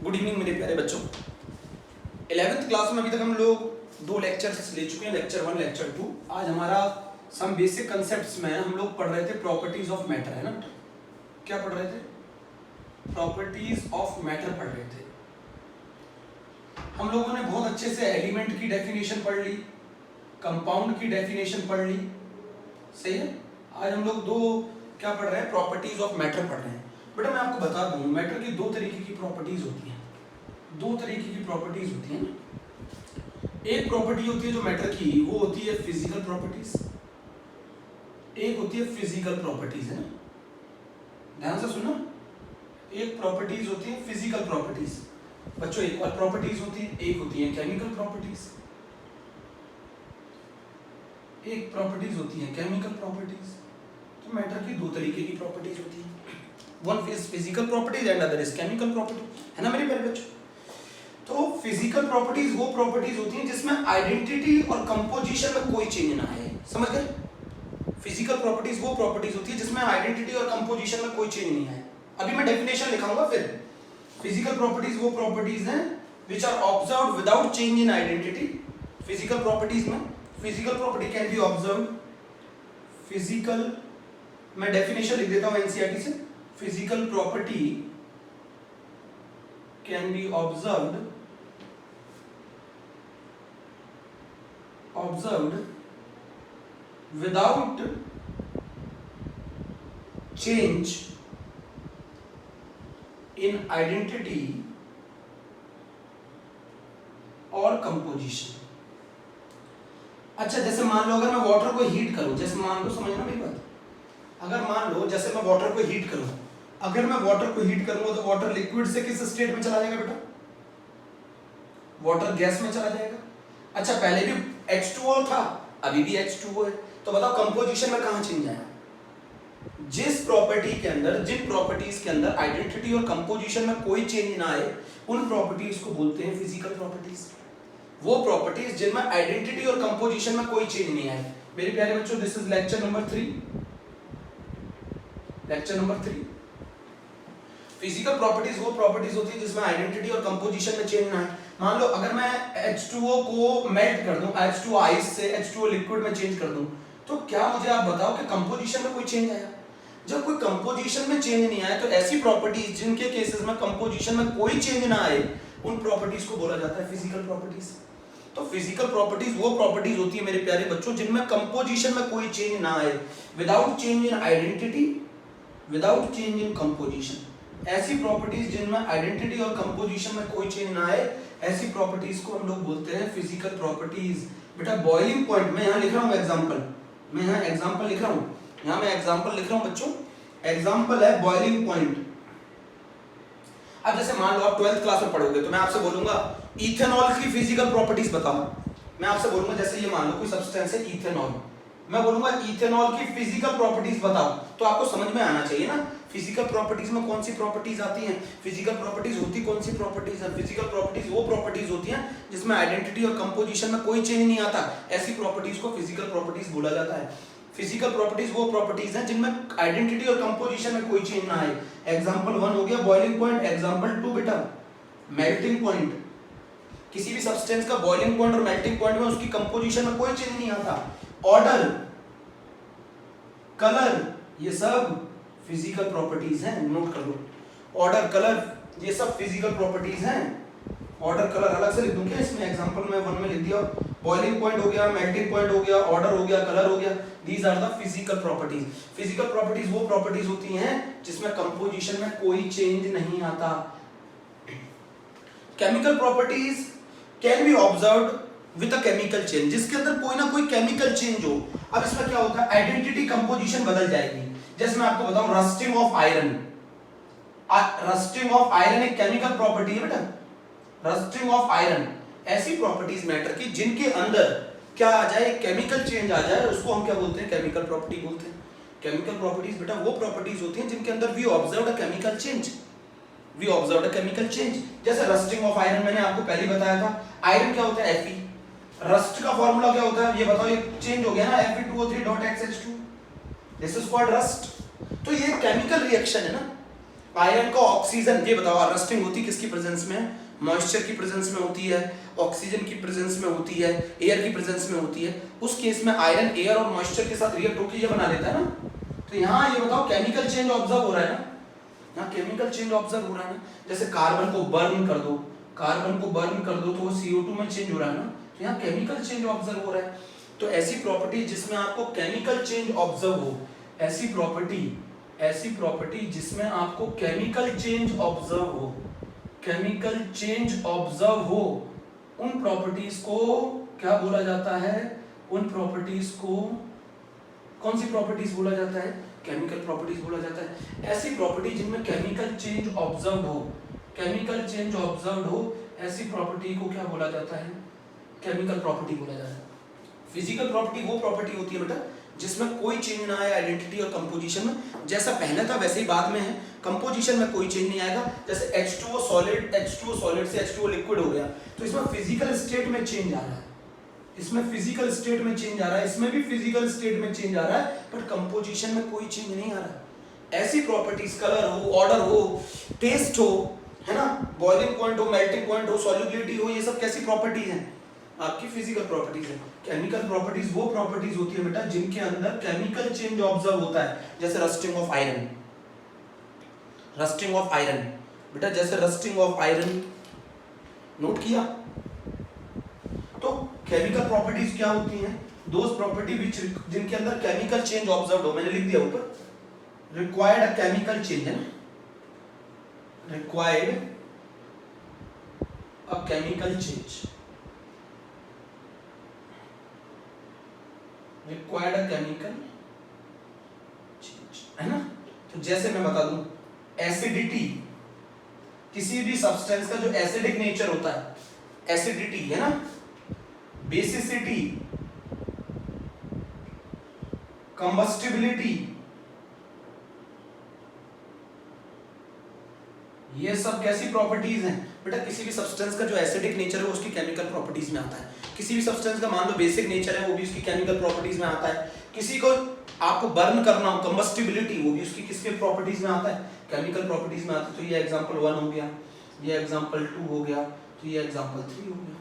Good evening मेरे प्यारे बच्चों। 11th क्लास में अभी तक हम लोग 2 लेक्चर्स ले चुके हैं, लेक्चर 1 लेक्चर 2। आज हमारा सम बेसिक कंसेप्ट्स में हम लोग पढ़ रहे थे प्रॉपर्टीज ऑफ मैटर, है ना। क्या पढ़ रहे थे? प्रॉपर्टीज ऑफ मैटर पढ़ रहे थे। हम लोगों ने बहुत अच्छे से एलिमेंट की डेफिनेशन पढ़ ली, कंपाउंड की डेफिनेशन पढ़ ली, सही है। आज हम लोग क्या पढ़ रहे हैं? प्रॉपर्टीज ऑफ मैटर पढ़ रहे हैं। बेटा मैं आपको बता दूं, मैटर की 2 तरीके की प्रॉपर्टीज होती हैं। 2 तरीके की प्रॉपर्टीज होती हैं ना। एक प्रॉपर्टी होती है जो मैटर की, वो होती है फिजिकल प्रॉपर्टीज। एक होती है फिजिकल प्रॉपर्टीज, है ना, ध्यान से सुनना। एक प्रॉपर्टीज होती है फिजिकल प्रॉपर्टीज बच्चों, एक और प्रॉपर्टीज होती है, एक होती है केमिकल प्रॉपर्टीज। एक प्रॉपर्टीज होती है केमिकल प्रॉपर्टीज। तो मैटर की 2 तरीके की प्रॉपर्टीज होती है, one is physical properties and other is chemical property, है ना मेरे प्यारे बच्चों। तो फिजिकल प्रॉपर्टीज वो प्रॉपर्टीज होती हैं जिसमें आइडेंटिटी और कंपोजिशन में कोई चेंज ना आए, समझ गए। फिजिकल प्रॉपर्टीज वो प्रॉपर्टीज होती है जिसमें आइडेंटिटी और कंपोजिशन में कोई चेंज नहीं आए। अभी मैं डेफिनेशन लिखाऊंगा फिर। फिजिकल प्रॉपर्टीज वो प्रॉपर्टीज हैं which are observed without change in identity. Physical properties में physical property can be observed, physical, मैं डेफिनेशन लिख देता हूं एनसीईआरटी से। Physical property can be observed without change in identity और कंपोजिशन। अच्छा, जैसे मान लो अगर मैं वाटर को हीट करूं, जैसे मान लो, समझना मेरी बात। अगर मान लो जैसे मैं वाटर को हीट करूं, अगर मैं वाटर को हीट करूंगा तो वाटर लिक्विड से किस स्टेट में चला जाएगा बेटा? वाटर गैस में चला जाएगा। अच्छा, पहले भी H2O था, अभी भी H2O है, तो बताओ कंपोजिशन में कहां चेंज आया? जिस प्रॉपर्टी के अंदर, जिन प्रॉपर्टीज के अंदर आइडेंटिटी और कंपोजिशन में कोई चेंज ना आए, उन प्रॉपर्टीज को बोलते हैं फिजिकल प्रॉपर्टीज। वो प्रॉपर्टीज जिनमें आइडेंटिटी और कंपोजिशन में कोई चेंज नहीं आए। मेरे प्यारे बच्चों, this is lecture number 3। Lecture number 3। Physical properties वो प्रॉपर्टीज होती है जिसमें आइडेंटिटी और कंपोजिशन में चेंज ना आए। मान लो अगर मैं H2O को मेल्ट कर दूं, H2O आइस से H2O लिक्विड में चेंज कर दूं, तो क्या मुझे आप बताओ कि कंपोजिशन में कोई चेंज आया? जब कोई कंपोजिशन में चेंज नहीं आया, तो ऐसी प्रॉपर्टीज जिनके केसेस में कंपोजिशन में कोई चेंज ना आए, उन प्रॉपर्टीज को बोला जाता है फिजिकल प्रॉपर्टीज। तो फिजिकल प्रॉपर्टीज वो प्रॉपर्टीज होती है मेरे प्यारे बच्चों जिनमें कंपोजिशन में कोई चेंज ना आए, without change in identity, without change in composition. ऐसी प्रॉपर्टीज जिनमें आइडेंटिटी और कंपोजिशन में कोई चेंज ना आए, ऐसी प्रॉपर्टीज को हम लोग बोलते हैं फिजिकल प्रॉपर्टीज। बेटा बॉइलिंग पॉइंट, मैं यहाँ लिख रहा हूँ एग्जांपल, मैं यहाँ एग्जांपल लिख रहा हूँ, यहाँ मैं एग्जांपल लिख रहा हूँ बच्चों। एग्जांपल है बॉइलिंग पॉइंट। अब जैसे मान लो आप 12th क्लास में पढ़ोगे, तो मैं आपसे बोलूंगा इथेनॉल की फिजिकल प्रॉपर्टीज बताओ। मैं आपसे बोलूंगा जैसे ये मान लो कोई सब्सटेंस है इथेनॉल, मैं बोलूंगा इथेनॉल की फिजिकल प्रॉपर्टीज बताओ, तो आपको समझ में आना चाहिए ना फिजिकल प्रॉपर्टीज में कौन सी प्रॉपर्टीज आती हैं। फिजिकल प्रॉपर्टीज होती कौन सी प्रॉपर्टीज है? फिजिकल प्रॉपर्टीज वो प्रॉपर्टीज होती हैं जिसमें आइडेंटिटी और कंपोजिशन में कोई चेंज नहीं आता, ऐसी प्रॉपर्टीज को फिजिकल प्रॉपर्टीज बोला जाता है। फिजिकल प्रॉपर्टीज वो प्रॉपर्टीज हैं जिनमें आइडेंटिटी और कंपोजिशन में कोई चेंज ना आए। एग्जांपल 1 हो गया बॉइलिंग पॉइंट, एग्जांपल 2 बेटा मेल्टिंग पॉइंट। किसी भी सब्सटेंस का बॉइलिंग पॉइंट और मेल्टिंग पॉइंट में उसकी कंपोजिशन में कोई चेंज नहीं आता। ऑर्डर, कलर, ये सब फिजिकल प्रॉपर्टीज हैं, नोट कर लो। ऑर्डर, कलर, ये सब फिजिकल प्रॉपर्टीज हैं। ऑर्डर, कलर अलग से लिख दूं क्या इसमें? एग्जांपल में 1 में लिख दिया, बॉइलिंग पॉइंट हो गया, मेल्टिंग पॉइंट हो गया, ऑर्डर हो गया, कलर हो गया। These are the physical properties. Physical properties वो प्रॉपर्टीज होती हैं जिसमें कंपोजिशन में कोई चेंज नहीं आता। Chemical properties can be observed with a chemical change, जिसके अंदर कोई ना कोई केमिकल चेंज हो। अब इसमें क्या होगा? आइडेंटिटी, कंपोजिशन बदल जाएगी। जैसे मैं आपको बताऊं rusting of iron. Rusting of iron एक केमिकल प्रॉपर्टी है बेटा, रस्टिंग ऑफ आयरन। ऐसी प्रॉपर्टीज मैटर की जिनके अंदर क्या आ जाए? केमिकल चेंज आ जाए, उसको हम क्या बोलते हैं? केमिकल प्रॉपर्टी बोलते हैं। केमिकल प्रॉपर्टीज बेटा वो प्रॉपर्टीज होती हैं जिनके अंदर we observed a chemical change, we observed a chemical change. जैसे रस्टिंग ऑफ आयरन मैंने आपको पहले बताया था। आयरन क्या होता है? Fe। रस्ट का फॉर्मूला क्या होता है? ये बताओ, ये चेंज हो गया ना, Fe2O3.xH2, this is called rust. तो ये केमिकल रिएक्शन है ना, आयरन का ऑक्सीजन, ये बताओ रस्टिंग होती किसकी प्रेजेंस में? मॉइस्चर की प्रेजेंस में होती है, ऑक्सीजन की प्रेजेंस में होती है, एयर की प्रेजेंस में होती है। उस केस में आयरन एयर और मॉइस्चर के साथ रिएक्ट होकर ये बना लेता है ना। तो यहाँ ये बताओ केमिकल चेंज ऑब्जर्व हो रहा है ना, यहाँ केमिकल चेंज ऑब्जर्व हो रहा है ना। जैसे कार्बन को बर्न कर दो, कार्बन को बर्न कर दो तो वो CO2 में चेंज हो रहा है ना, तो यहाँ केमिकल चेंज ऑब्जर्व हो रहा है। तो ऐसी प्रॉपर्टी जिसमें आपको केमिकल चेंज ऑब्जर्व हो, ऐसी प्रॉपर्टी जिसमें आपको केमिकल चेंज ऑब्जर्व हो, केमिकल चेंज ऑब्जर्व हो, उन प्रॉपर्टीज को क्या बोला जाता है? उन प्रॉपर्टीज को कौन सी प्रॉपर्टीज बोला जाता है? केमिकल प्रॉपर्टीज बोला जाता है। ऐसी प्रॉपर्टी जिनमें केमिकल चेंज ऑब्जर्व हो, केमिकल चेंज ऑब्जर्व हो, ऐसी प्रॉपर्टी को क्या बोला जाता है? केमिकल प्रॉपर्टी बोला जाता है। फिजिकल प्रॉपर्टी वो प्रॉपर्टी होती है बेटा जिसमें कोई चेंज ना आए आइडेंटिटी और कंपोजिशन में, जैसा पहले था वैसे ही बाद में है। कंपोजिशन में कोई चेंज नहीं आएगा। जैसे H2O सॉलिड से H2O लिक्विड हो गया, तो इसमें फिजिकल स्टेट में चेंज आ रहा है, इसमें फिजिकल स्टेट में चेंज आ रहा है, इसमें भी फिजिकल स्टेट में चेंज आ रहा है, बट कंपोजिशन में कोई चेंज नहीं आ रहा। ऐसी प्रॉपर्टीज, कलर हो, ऑर्डर हो, टेस्ट हो, है ना, बॉइलिंग पॉइंट हो, मेल्टिंग पॉइंट हो, सॉल्युबिलिटी हो, ये सब कैसी प्रॉपर्टीज हैं? आपकी फिजिकल प्रॉपर्टीज है। केमिकल प्रॉपर्टीज वो प्रॉपर्टीज होती है बेटा जिनके अंदर केमिकल चेंज ऑब्जर्व होता है। जैसे rusting of iron, rusting of iron बेटा, जैसे रस्टिंग ऑफ आयरन, नोट किया? तो केमिकल प्रॉपर्टीज क्या होती हैं? दोज प्रॉपर्टी विच जिनके अंदर केमिकल चेंज ऑब्जर्व हो, मैंने लिख दिया ऊपर, रिक्वायर्ड अ केमिकल चेंज, है ना, रिक्वायर्ड अ केमिकल चेंज, रिक्वायर्ड अ केमिकल चेंज, है ना। तो जैसे मैं बता दूं, एसिडिटी, किसी भी सब्सटेंस का जो एसिडिक नेचर होता है, एसिडिटी, है ना, बेसिसिटी, कंबस्टिबिलिटी, ये सब कैसी प्रॉपर्टीज हैं बेटा? किसी भी सब्सटेंस का जो एसिडिक नेचर है वो उसकी केमिकल प्रॉपर्टीज में आता है। किसी भी सब्सटेंस का मान लो बेसिक नेचर है, वो भी उसकी केमिकल प्रॉपर्टीज में आता है। किसी को आपको बर्न करना हो, कंबस्टिबिलिटी, वो भी उसकी किसके प्रॉपर्टीज में आता है? केमिकल प्रॉपर्टीज में आता है। तो ये एग्जांपल 1 हो गया, ये एग्जांपल 2 हो गया, तो ये एग्जांपल 3 हो गया।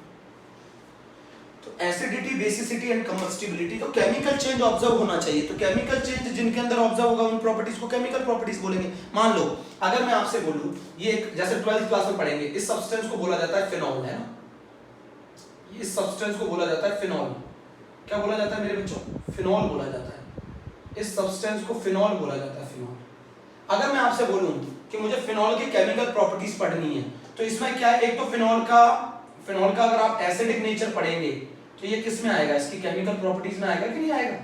तो एसिडिटी, बेसिसिटी एंड कंबस्टिबिलिटी, तो केमिकल चेंज ऑब्जर्व होना चाहिए। तो केमिकल चेंज जिनके अंदर ऑब्जर्व होगा उन प्रॉपर्टीज को केमिकल प्रॉपर्टीज बोलेंगे। मान लो अगर मैं आपसे बोलूं, ये जैसे 12th क्लास में पढ़ेंगे, इस सब्सटेंस को बोला जाता है फिनॉल, है ना, इस सब्सटेंस को बोला जाता है फिनॉल। क्या बोला जाता है मेरे बच्चों? फिनॉल बोला जाता है। इस सब्सटेंस को फिनॉल बोला जाता है, फिनॉल। अगर मैं आपसे बोलूं कि मुझे फिनॉल की केमिकल प्रॉपर्टीज पढ़नी है, तो इसमें क्या है? एक तो फिनॉल का अगर आप एसिडिक नेचर पढ़ेंगे तो ये किस में आएगा? इसकी केमिकल प्रॉपर्टीज में आएगा कि नहीं आएगा?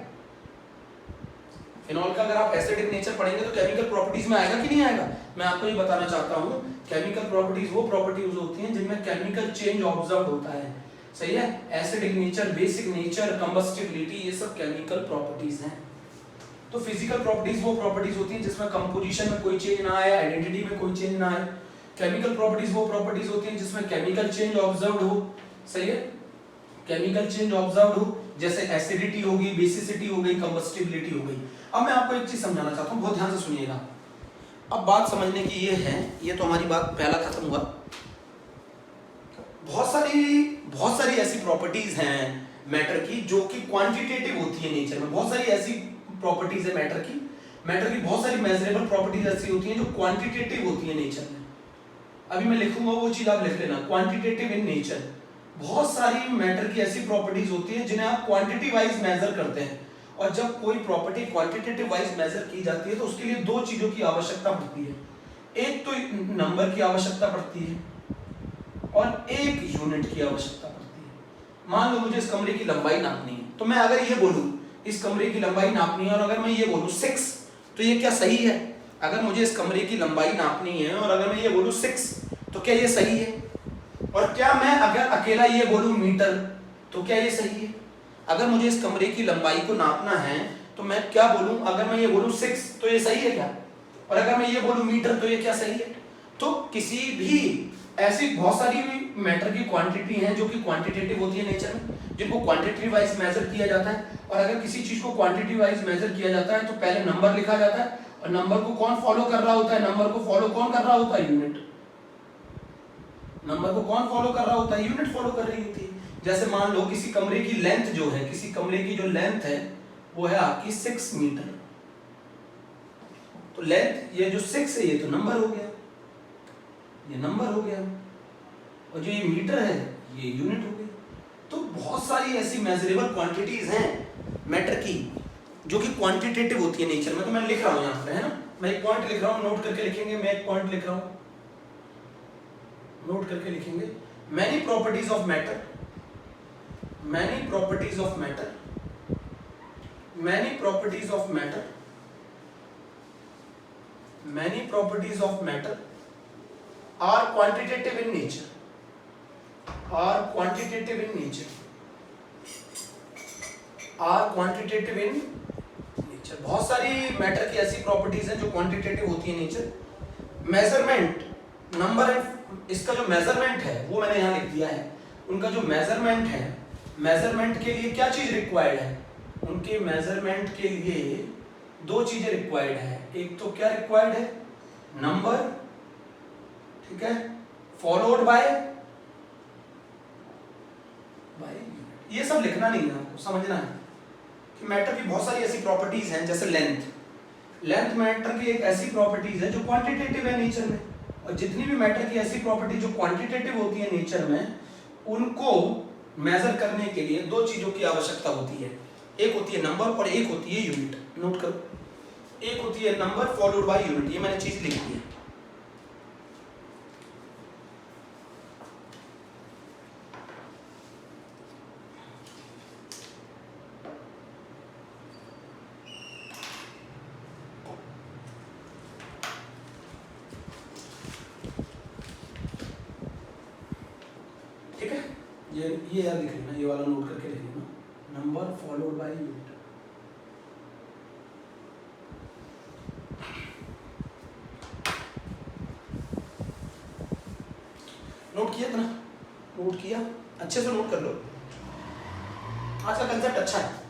फिनॉल का अगर आप एसिडिक नेचर पढ़ेंगे तो केमिकल प्रॉपर्टीज में आएगा कि नहीं आएगा? मैं आपको ये बताना चाहता हूं, केमिकल प्रॉपर्टीज वो प्रॉपर्टीज होती हैं जिनमें केमिकल चेंज ऑब्जर्व होता है। सही है? एसिडिक नेचर, बेसिक नेचर, कंबस्टिबिलिटी, ये सब केमिकल प्रॉपर्टीज हैं। तो फिजिकल प्रॉपर्टीज वो प्रॉपर्टीज होती हैं जिसमें कंपोजिशन में कोई चेंज ना आए, आइडेंटिटी में कोई चेंज ना आए। केमिकल प्रॉपर्टीज वो प्रॉपर्टीज होती हैं जिसमें केमिकल चेंज ऑब्जर्व्ड हो। सही है? केमिकल चेंज ऑब्जर्व्ड हो, जैसे एसिडिटी होगी, बेसिसिटी हो गई, कंबस्टिबिलिटी हो गई। अब मैं आपको एक चीज समझाना चाहता हूं, बहुत ध्यान से सुनिएगा। अब बात समझने की ये है, ये तो हमारी बात पहला खत्म हुआ। बहुत सारी ऐसी प्रॉपर्टीज हैं मैटर की जो कि क्वांटिटेटिव होती है नेचर में। बहुत सारी ऐसी प्रॉपर्टीज है मैटर की बहुत सारी मेजरेबल प्रॉपर्टीज ऐसी होती हैं जो क्वांटिटेटिव होती है नेचर में। अभी मैं लिखूंगा वो चीज आप लिख लेना, क्वांटिटेटिव इन नेचर। बहुत सारी मैटर की ऐसी प्रॉपर्टीज होती है जिन्हें आप क्वांटिटी वाइज मेजर करते हैं, और जब कोई प्रॉपर्टी क्वांटिटेटिव वाइज मेजर की जाती है तो उसके लिए दो चीजों की आवश्यकता पड़ती है। एक तो नंबर की आवश्यकता पड़ती है और एक यूनिट की आवश्यकता पड़ती है। मान लो मुझे इस कमरे की लंबाई नापनी है, तो मैं अगर ये बोलूं इस कमरे की लंबाई नापनी है, और अगर मैं ये बोलूं 6, तो ये क्या सही है? अगर मुझे इस कमरे की लंबाई नापनी है और अगर मैं ये बोलूं 6, तो क्या ये सही है? और क्या मैं अगर अकेला ये बोलूं मीटर, तो क्या ये सही है? अगर मुझे इस कमरे की लंबाई को नापना है तो मैं क्या बोलूं? अगर मैं ये बोलूं 6, तो ये सही है क्या? और अगर मैं ये बोलूं मीटर, तो ये क्या सही है? तो किसी भी ऐसी बहुत सारी मैटर की क्वांटिटी हैं जो कि क्वांटिटेटिव होती है नेचर में, जिनको क्वांटिटी वाइज मेजर किया जाता है। और अगर किसी चीज को क्वांटिटी वाइज मेजर किया जाता है तो पहले नंबर लिखा जाता है और नंबर को कौन फॉलो कर रहा होता है? नंबर को फॉलो कौन कर रहा होता है? यूनिट। नंबर को कौन फॉलो कर रहा होता है? यूनिट फॉलो कर रही होती है। जैसे मान लो किसी कमरे की लेंथ जो है, किसी कमरे की जो लेंथ है वो है आपकी 6 मीटर, तो लेंथ ये जो 6 है ये तो नंबर हो गया, ये नंबर हो गया, और जो ये मीटर है ये यूनिट हो गई। तो बहुत सारी ऐसी मेजरेबल क्वांटिटीज हैं मैटर की जो कि क्वांटिटेटिव होती है नेचर में। तो मैं लिख रहा हूं यहां पर, है ना, मैं एक पॉइंट लिख रहा हूं, नोट करके लिखेंगे। मैं एक पॉइंट लिख रहा हूं, नोट करके लिखेंगे। Many properties of matter, many properties of matter, many properties of matter, many properties of matter are quantitative in nature, are quantitative in nature, are quantitative in nature। बहुत सारी मैटर की ऐसी properties हैं जो quantitative होती है nature. Measurement, number and इसका जो मेजरमेंट है वो मैंने यहाँ लिख दिया है। उनका जो मेजरमेंट है, मेजरमेंट के लिए क्या चीज रिक्वायर्ड है? उनके मेजरमेंट के लिए दो चीजें रिक्वायर्ड है। एक तो क्या रिक्वायर्ड है? नंबर, ठीक है, फॉलोड बाय, ये सब लिखना नहीं है, आपको समझना है कि मैटर की बहुत सारी ऐसी प्रॉपर्टीज हैं। जैसे लेंथ, लेंथ मैटर की एक ऐसी प्रॉपर्टीज है जो क्वांटिटेटिव है नेचर में, और जितनी भी मैटर की ऐसी प्रॉपर्टी जो क्वांटिटेटिव होती है नेचर में, उनको मेजर करने के लिए दो चीजों की आवश्यकता होती है। एक होती है नंबर और एक होती है यूनिट। नोट करो, एक होती है नंबर फॉलोड बाय यूनिट। ये मैंने चीज लिखी है। ये यार लिख लेना, ये वाला नोट करके लिख लेना, number followed by unit. Note किया था ना? नोट किया? अच्छे से नोट कर लो, आज का कंसेप्ट अच्छा है।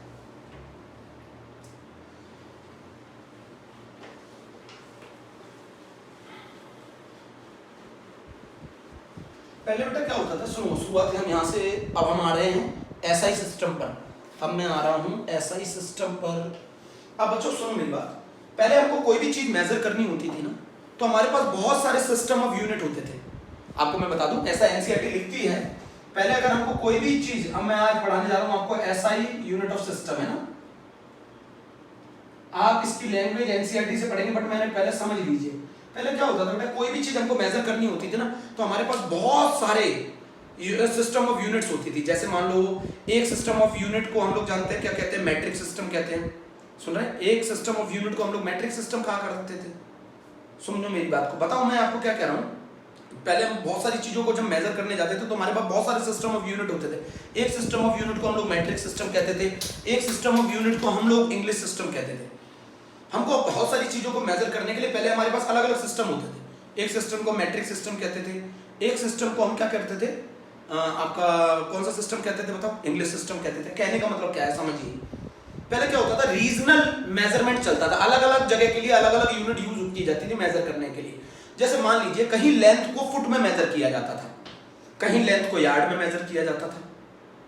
पहले बेटा क्या होता था, सुनो, शुरुआत हम यहाँ से, अब हम आ रहे हैं एसआई सिस्टम पर। अब मैं आ रहा हूँ एसआई सिस्टम पर। अब बच्चों सुनो मेरी बात, पहले हमको कोई भी चीज मेजर करनी होती थी ना, तो हमारे पास बहुत सारे सिस्टम ऑफ यूनिट होते थे। आपको मैं बता दूं, ऐसा एनसीईआरटी लिखती है, पहले अगर हमको कोई भी चीज, अब मैं आज पढ़ाने जा रहा हूँ आपको एसआई यूनिट ऑफ सिस्टम, है ना। आप इसकी लैंग्वेज एनसीईआरटी से पढ़ेंगे, बट मैंने पहले समझ लीजिए। पहले क्या होता था बेटा, कोई भी चीज हमको मेजर करनी होती थी ना, तो हमारे पास बहुत सारे सिस्टम ऑफ यूनिट्स होती थी। जैसे मान लो एक सिस्टम ऑफ यूनिट को हम लोग जानते हैं क्या कहते हैं, मैट्रिक सिस्टम कहते हैं। सुन रहे हैं? एक सिस्टम ऑफ यूनिट को हम लोग मैट्रिक सिस्टम कहा करते थे। समझो मेरी बात को, बताओ मैं आपको क्या कह रहा हूँ। पहले हम बहुत सारी चीजों को जब मेजर करने जाते थे तो हमारे पास बहुत सारे सिस्टम ऑफ यूनिट होते थे। एक सिस्टम ऑफ यूनिट को हम लोग मैट्रिक सिस्टम कहते थे, एक सिस्टम ऑफ यूनिट को हम लोग इंग्लिश सिस्टम कहते थे। हमको बहुत सारी चीजों को मेजर करने के लिए पहले हमारे पास अलग अलग सिस्टम होते थे। एक सिस्टम को मैट्रिक सिस्टम कहते थे, एक सिस्टम को हम क्या कहते थे, आपका कौन सा सिस्टम कहते थे बताओ, इंग्लिश सिस्टम कहते थे। कहने का मतलब क्या है समझिए, पहले क्या होता था, रीजनल मेजरमेंट चलता था, अलग अलग जगह के लिए अलग अलग यूनिट यूज की जाती थी मेजर करने के लिए। जैसे मान लीजिए कहीं लेंथ को फुट में मेजर किया जाता था, कहीं लेंथ को यार्ड में मेजर किया जाता था।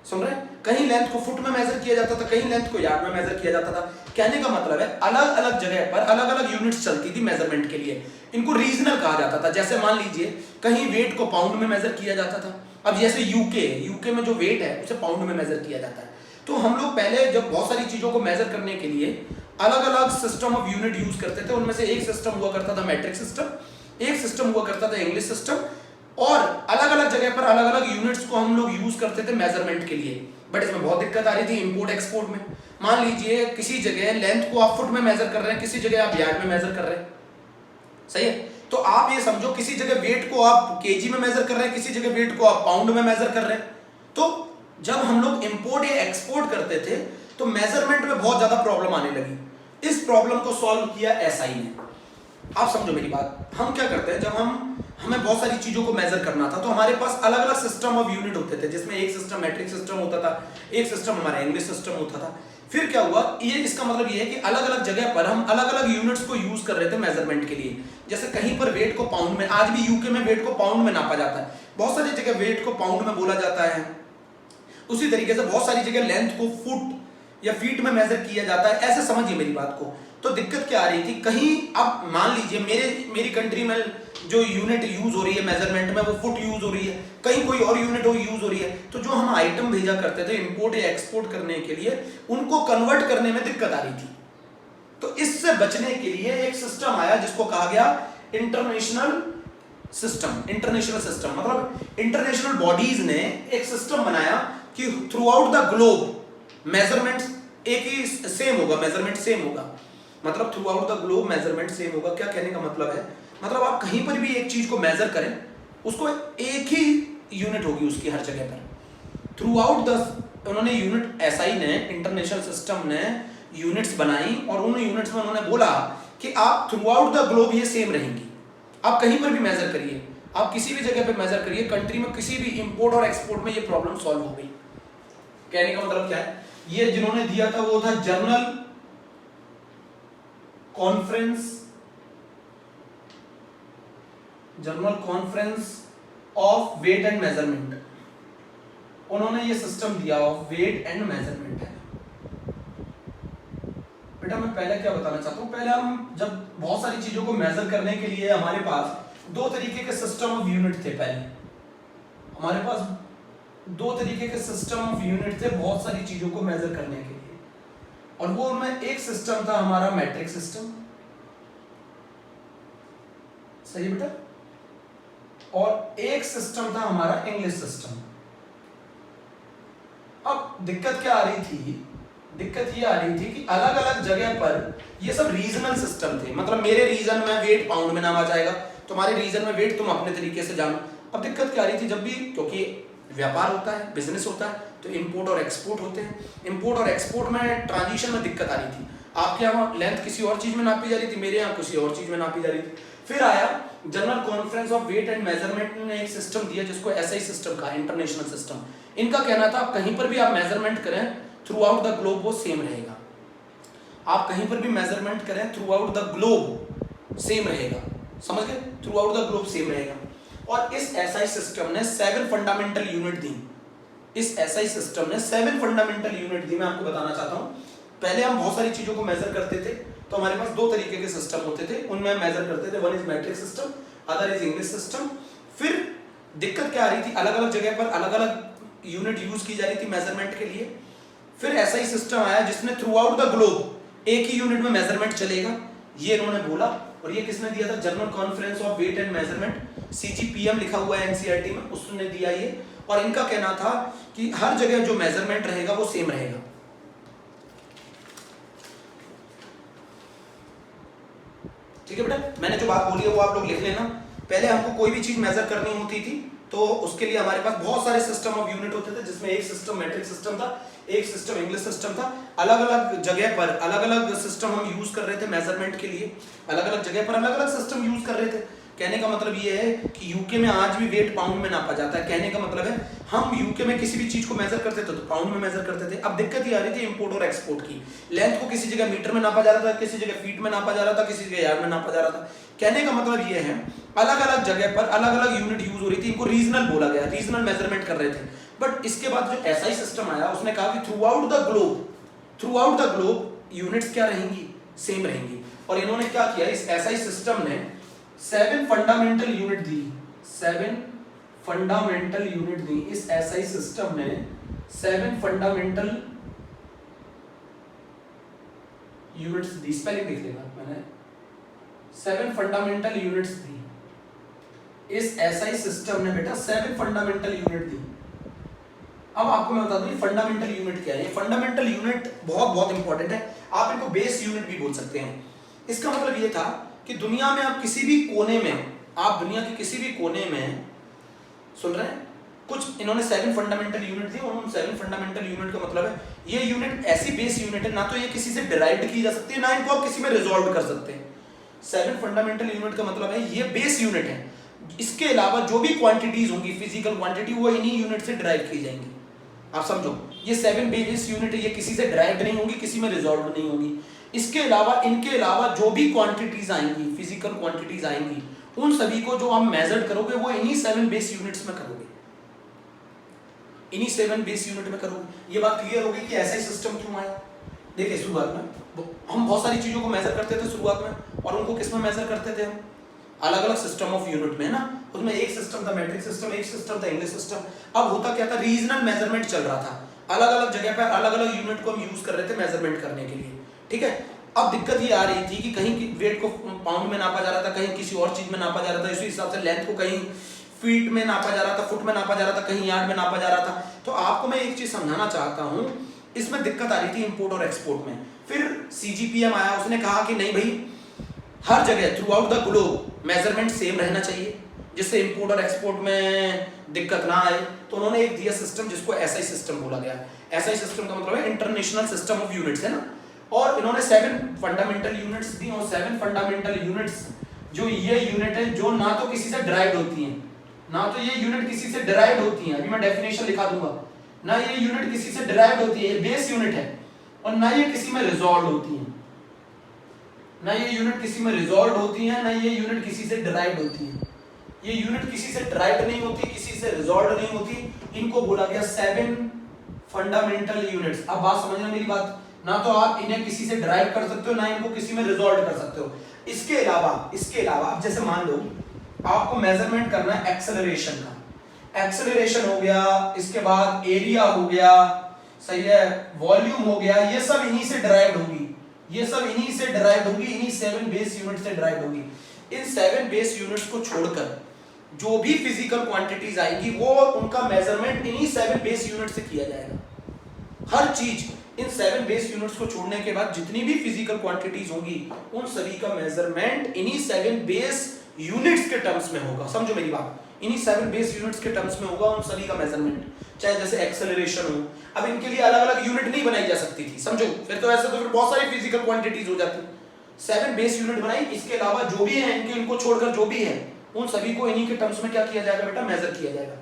सुन रहे हैं? कहीं लेंथ को फुट में मेजर किया जाता था, कहीं लेंथ को यार्ड में मेजर किया जाता था। कहने का मतलब है अलग अलग जगह पर अलग अलग यूनिट्स चलती थी मेजरमेंट के लिए, इनको रीजनल कहा जाता था। जैसे मान लीजिए कहीं वेट को पाउंड में मेजर किया जाता था। अब जैसे यूके में जो वेट है उसे पाउंड में मेजर किया जाता है। तो हम लोग पहले जब बहुत सारी चीजों को मेजर करने के लिए अलग अलग सिस्टम ऑफ यूनिट यूज करते थे। उनमें से एक सिस्टम हुआ करता था मैट्रिक सिस्टम, एक सिस्टम हुआ करता था इंग्लिश सिस्टम, और अलग अलग जगह पर अलग अलग यूनिट्स को हम लोग यूज करते थे मेजरमेंट के लिए। बट इसमें बहुत दिक्कत आ रही थी इंपोर्ट एक्सपोर्ट में। मान लीजिए किसी जगह लेंथ को आप फुट में मेजर कर रहे हैं, किसी जगह आप यार्ड में मेजर कर रहे हैं, सही है। तो आप ये समझो किसी जगह वेट को आप केजी में मेजर कर रहे हैं, किसी जगह वेट को आप पाउंड में मेजर कर रहे हैं। तो जब हम लोग इंपोर्ट या एक्सपोर्ट करते थे तो मेजरमेंट में बहुत ज्यादा प्रॉब्लम आने लगी। इस प्रॉब्लम को सॉल्व किया एसआई ने। आप समझो मेरी बात, हम क्या करते हैं, जब हम हमें बहुत सारी चीजों को मेजर करना था, तो हमारे पास अलग अलग सिस्टम ऑफ यूनिट होते थे, जिसमें एक सिस्टम मैट्रिक सिस्टम होता था, एक सिस्टम हमारा इंग्लिश सिस्टम होता था। फिर क्या हुआ, ये इसका मतलब ये है कि अलग अलग जगह पर हम अलग अलग यूनिट्स को यूज कर रहे थे मेजरमेंट के लिए। जैसे कहीं पर वेट को पाउंड में, आज भी यूके में वेट को पाउंड में नापा जाता है, बहुत सारी जगह वेट को पाउंड में बोला जाता है। उसी तरीके से बहुत सारी जगह लेंथ को फुट या फीट में मेजर किया जाता है। ऐसे समझिए मेरी बात को। तो दिक्कत क्या आ रही थी, कहीं अब मान लीजिए मेरी कंट्री में जो यूनिट यूज हो रही है मेजरमेंट में वो फुट यूज हो रही है, कहीं कोई और यूनिट यूज हो रही है, तो जो हम आइटम भेजा करते थे इंपोर्ट या एक्सपोर्ट करने के लिए, उनको कन्वर्ट करने में दिक्कत आ रही थी। तो इससे बचने के लिए एक सिस्टम आया जिसको कहा गया इंटरनेशनल सिस्टम। इंटरनेशनल सिस्टम मतलब इंटरनेशनल बॉडीज ने एक सिस्टम बनाया कि through out the globe measurement एक ही सेम होगा, मेजरमेंट सेम होगा। मतलब through out the globe measurement same होगा। क्या कहने का मतलब है, मतलब आप कहीं पर भी एक चीज को मेजर करें, उसको एक ही यूनिट होगी उसकी हर जगह पर थ्रू आउट द। उन्होंने यूनिट एसआई ने, इंटरनेशनल सिस्टम ने यूनिट्स बनाई और उन यूनिट्स में उन्होंने बोला कि आप थ्रू आउट द ग्लोब ये सेम रहेंगी। आप कहीं पर भी मेजर करिए, आप किसी भी जगह पे मेजर करिए, कंट्री में किसी भी इंपोर्ट और एक्सपोर्ट में ये प्रॉब्लम सॉल्व हो गई। कहने का मतलब क्या है, ये जिन्होंने दिया था वो था general conference of weight and measurement. उन्होंने ये सिस्टम दिया ऑफ वेट एंड मेजरमेंट है। बेटा मैं पहले क्या बताना चाहता हूं, पहले हम जब बहुत सारी चीजों को मेजर करने के लिए हमारे पास दो तरीके के सिस्टम ऑफ यूनिट थे। पहले हमारे पास दो तरीके के सिस्टम ऑफ यूनिट थे बहुत सारी चीजों को मेजर करने के लिए, और वो उनमें एक सिस्टम था हमारा मैट्रिक सिस्टम, सही बेटा, और एक सिस्टम था हमारा इंग्लिश सिस्टम। अब दिक्कत क्या आ रही थी, दिक्कत ये आ रही थी कि अलग अलग जगह पर ये सब रीजनल सिस्टम थे। मतलब मेरे रीजन में वेट पाउंड में नामा जाएगा, तुम्हारे रीजन में वेट तुम अपने तरीके से जानो। अब दिक्कत क्या आ रही थी, जब भी, क्योंकि व्यापार होता है, बिजनेस होता है, तो इंपोर्ट और एक्सपोर्ट होते हैं। इंपोर्ट और एक्सपोर्ट में ट्रांजिशन में दिक्कत आ रही थी। आपके यहाँ लेंथ किसी और चीज में नापी जा रही थी, मेरे यहाँ किसी और चीज में नापी जा रही थी। फिर आया general conference of weight and measurement ने एक सिस्टम दिया जिसको एसआई सिस्टम कहा, इंटरनेशनल सिस्टम। इनका कहना था कहीं पर भी आप मेजरमेंट करें थ्रू आउट द ग्लोब वो सेम रहेगा। आप कहीं पर भी मेजरमेंट करें throughout the globe same रहेगा, समझ गए, throughout the globe same रहेगा। और इस एसआई सिस्टम ने 7 फंडामेंटल यूनिट दी। इस एसआई सिस्टम ने 7 फंडामेंटल यूनिट दी। मैं आपको बताना चाहता हूं, पहले हम बहुत सारी चीजों को मेजर करते थे, तो हमारे पास दो तरीके के सिस्टम होते थे, उनमें मेजर करते थे। One is matric system, other is English system. फिर दिक्कत क्या आ रही थी, अलग अलग जगह पर अलग अलग यूनिट यूज की जा रही थी मेजरमेंट के लिए। फिर ऐसा ही सिस्टम आया जिसने थ्रू आउट द ग्लोब एक ही यूनिट में मेजरमेंट चलेगा, ये इन्होंने बोला। और ये किसने दिया था, general conference of weight and measurement, CGPM लिखा हुआ है एनसीईआरटी में, उसने दिया ये। और इनका कहना था कि हर जगह जो मेजरमेंट रहेगा वो सेम रहेगा। ठीक है बेटा, मैंने जो बात बोली है वो आप लोग लिख लेना। पहले हमको कोई भी चीज मेजर करनी होती थी तो उसके लिए हमारे पास बहुत सारे सिस्टम ऑफ यूनिट होते थे, जिसमें एक सिस्टम मैट्रिक सिस्टम था, एक सिस्टम इंग्लिश सिस्टम था। अलग अलग जगह पर अलग अलग सिस्टम हम यूज कर रहे थे मेजरमेंट के लिए, अलग अलग जगह पर अलग अलग सिस्टम यूज कर रहे थे। कहने का मतलब ये है कि यूके में आज भी वेट पाउंड में नापा जाता है। कहने का मतलब है हम यूके में किसी भी चीज को मेजर करते थे तो पाउंड में मेजर करते थे। अब दिक्कत ये आ रही थी इंपोर्ट और एक्सपोर्ट की। लेंथ को किसी जगह मीटर में नापा जा रहा था, किसी जगह फीट में नापा जा रहा था, किसी जगह यार्ड में नापा जा रहा था। कहने का मतलब ये है अलग अलग जगह पर अलग अलग यूनिट यूज हो रही थी, इनको रीजनल बोला गया, रीजनल मेजरमेंट कर रहे थे। बट इसके बाद जो एसआई सिस्टम आया उसने कहा कि through out the globe units क्या रहेंगी, सेम रहेंगी। और इन्होंने क्या किया, इस एसआई सिस्टम ने 7 फंडामेंटल यूनिट दी, 7 फंडामेंटल यूनिट दी। इस एसआई सिस्टम ने 7 फंडामेंटल यूनिट्स दी, स्पेलिंग देख लेना, मैंने 7 फंडामेंटल यूनिट्स दी। इस एसआई सिस्टम ने बेटा 7 फंडामेंटल यूनिट दी। अब आपको मैं बता दूं फंडामेंटल यूनिट क्या है। फंडामेंटल यूनिट बहुत बहुत इंपॉर्टेंट है, आप इनको बेस यूनिट भी बोल सकते हैं। इसका मतलब ये था कि दुनिया में आप किसी भी कोने में, आप दुनिया के किसी भी कोने में, सुन रहे हैं, कुछ इन्होंने 7 फंडामेंटल यूनिट दी। और उन 7 फंडामेंटल यूनिट का मतलब है ये यूनिट ऐसी बेस यूनिट है, ना तो ये किसी से डिराइव्ड की जा सकती है, ना इनको आप किसी में रिजॉल्व कर सकते हैं। 7 फंडामेंटल यूनिट का मतलब है ये बेस यूनिट है। इसके अलावा जो भी क्वांटिटीज होंगी फिजिकल क्वांटिटी वो इन्हीं यूनिट से ड्राइव की जाएंगी। आप समझो, ये 7 बेस यूनिट है, ये किसी से ड्राइव नहीं होंगी, किसी में रिजॉल्व नहीं होंगी। इसके अलावा इनके अलावा जो भी क्वांटिटीज आएंगी, फिजिकल क्वांटिटीज आएंगी, उन सभी को जो हम मेजर करोगे वो इन्हीं 7 बेस यूनिट्स में करोगे, इन्हीं 7 बेस यूनिट में करोगे। ये बात क्लियर होगी कि ऐसा ही सिस्टम क्यों आया। देखिए शुरुआत में हम बहुत सारी चीजों को मेजर करते थे शुरुआत में, और उनको किस में मेजर करते थे हम, अलग अलग सिस्टम ऑफ यूनिट में ना। उसमें एक सिस्टम था मैट्रिक सिस्टम, एक सिस्टम था इंग्लिश सिस्टम। अब होता क्या था, रीजनल मेजरमेंट चल रहा था, अलग अलग जगह पर अलग अलग यूनिट को हम यूज कर रहे थे मेजरमेंट करने के लिए, ठीक है। अब दिक्कत ये आ रही थी कि कहीं वेट को पाउंड में नापा जा रहा था, कहीं किसी और चीज में नापा जा रहा था, इसी हिसाब से लेंथ को कहीं फीट में नापा जा रहा था, फुट में नापा जा रहा था, कहीं यार्ड में नापा जा रहा था। तो आपको मैं एक चीज समझाना चाहता हूं, इसमें दिक्कत आ रही थी इंपोर्ट और एक्सपोर्ट में। फिर सीजीपीएम आया, उसने कहा कि नहीं भाई, हर जगह through out the globe measurement same रहना चाहिए, जिससे इंपोर्ट और एक्सपोर्ट में दिक्कत ना आए। तो उन्होंने एक दिया सिस्टम जिसको एसआई सिस्टम बोला गया। एसआई सिस्टम का मतलब है इंटरनेशनल सिस्टम ऑफ यूनिट्स, है ना। और इन्होंने 7 फंडामेंटल यूनिट्स दी, और 7 फंडामेंटल यूनिट्स जो ये यूनिट है जो ना तो किसी से डिराइव्ड होती हैं, ना तो ये यूनिट किसी से डिराइव्ड होती हैं, अभी मैं डेफिनेशन लिखा दूंगा, ना ये यूनिट किसी से डिराइव्ड होती है, ये बेस यूनिट है, और ना ये किसी में रिजॉल्व होती है, ना ये यूनिट किसी में रिजॉल्व होती है, ना ये यूनिट किसी से डिराइव्ड होती है। ये यूनिट किसी से डिराइव्ड नहीं होती, किसी से रिजॉल्व नहीं होती, इनको बोला गया 7 फंडामेंटल यूनिट्स। अब बात समझना मेरी बात, ना तो आप इन्हें किसी से डिराइव कर सकते हो, ना इनको किसी में रिजॉल्व कर सकते हो। इसके अलावा अब जैसे मान लो आपको मेजरमेंट करना है एक्सेलरेशन का, एक्सेलरेशन हो गया, इसके बाद एरिया हो गया, सही है, वॉल्यूम हो गया, ये सब इन्हीं से डिराइव्ड होगी, ये सब इन्हीं से डिराइव्ड होगी, इन्हीं 7 बेस यूनिट से डिराइव्ड होगी। इन 7 बेस यूनिट्स को छोड़कर जो भी फिजिकल क्वांटिटीज आएंगी वो उनका मेजरमेंट इन्हीं 7 बेस यूनिट से किया जाएगा। हर चीज इन 7 बेस यूनिट्स को छोड़ने के बाद जितनी भी फिजिकल क्वांटिटीज होंगी उन सभी का मेजरमेंट इन्हीं 7 बेस यूनिट्स के टर्म्स में होगा। समझो मेरी बात, इन्हीं 7 बेस यूनिट्स के टर्म्स में होगा उन सभी का मेजरमेंट, चाहे जैसे एक्सेलरेशन हो। अब इनके लिए अलग अलग यूनिट नहीं बनाई जा सकती थी, समझो, फिर तो ऐसे तो फिर बहुत सारी फिजिकल क्वांटिटीज हो जाती। 7 बेस यूनिट बनाई, इसके अलावा जो भी है इनको छोड़कर जो भी है उन सभी को इन्हीं के टर्म्स में क्या किया जाएगा बेटा, मेजर किया जाएगा।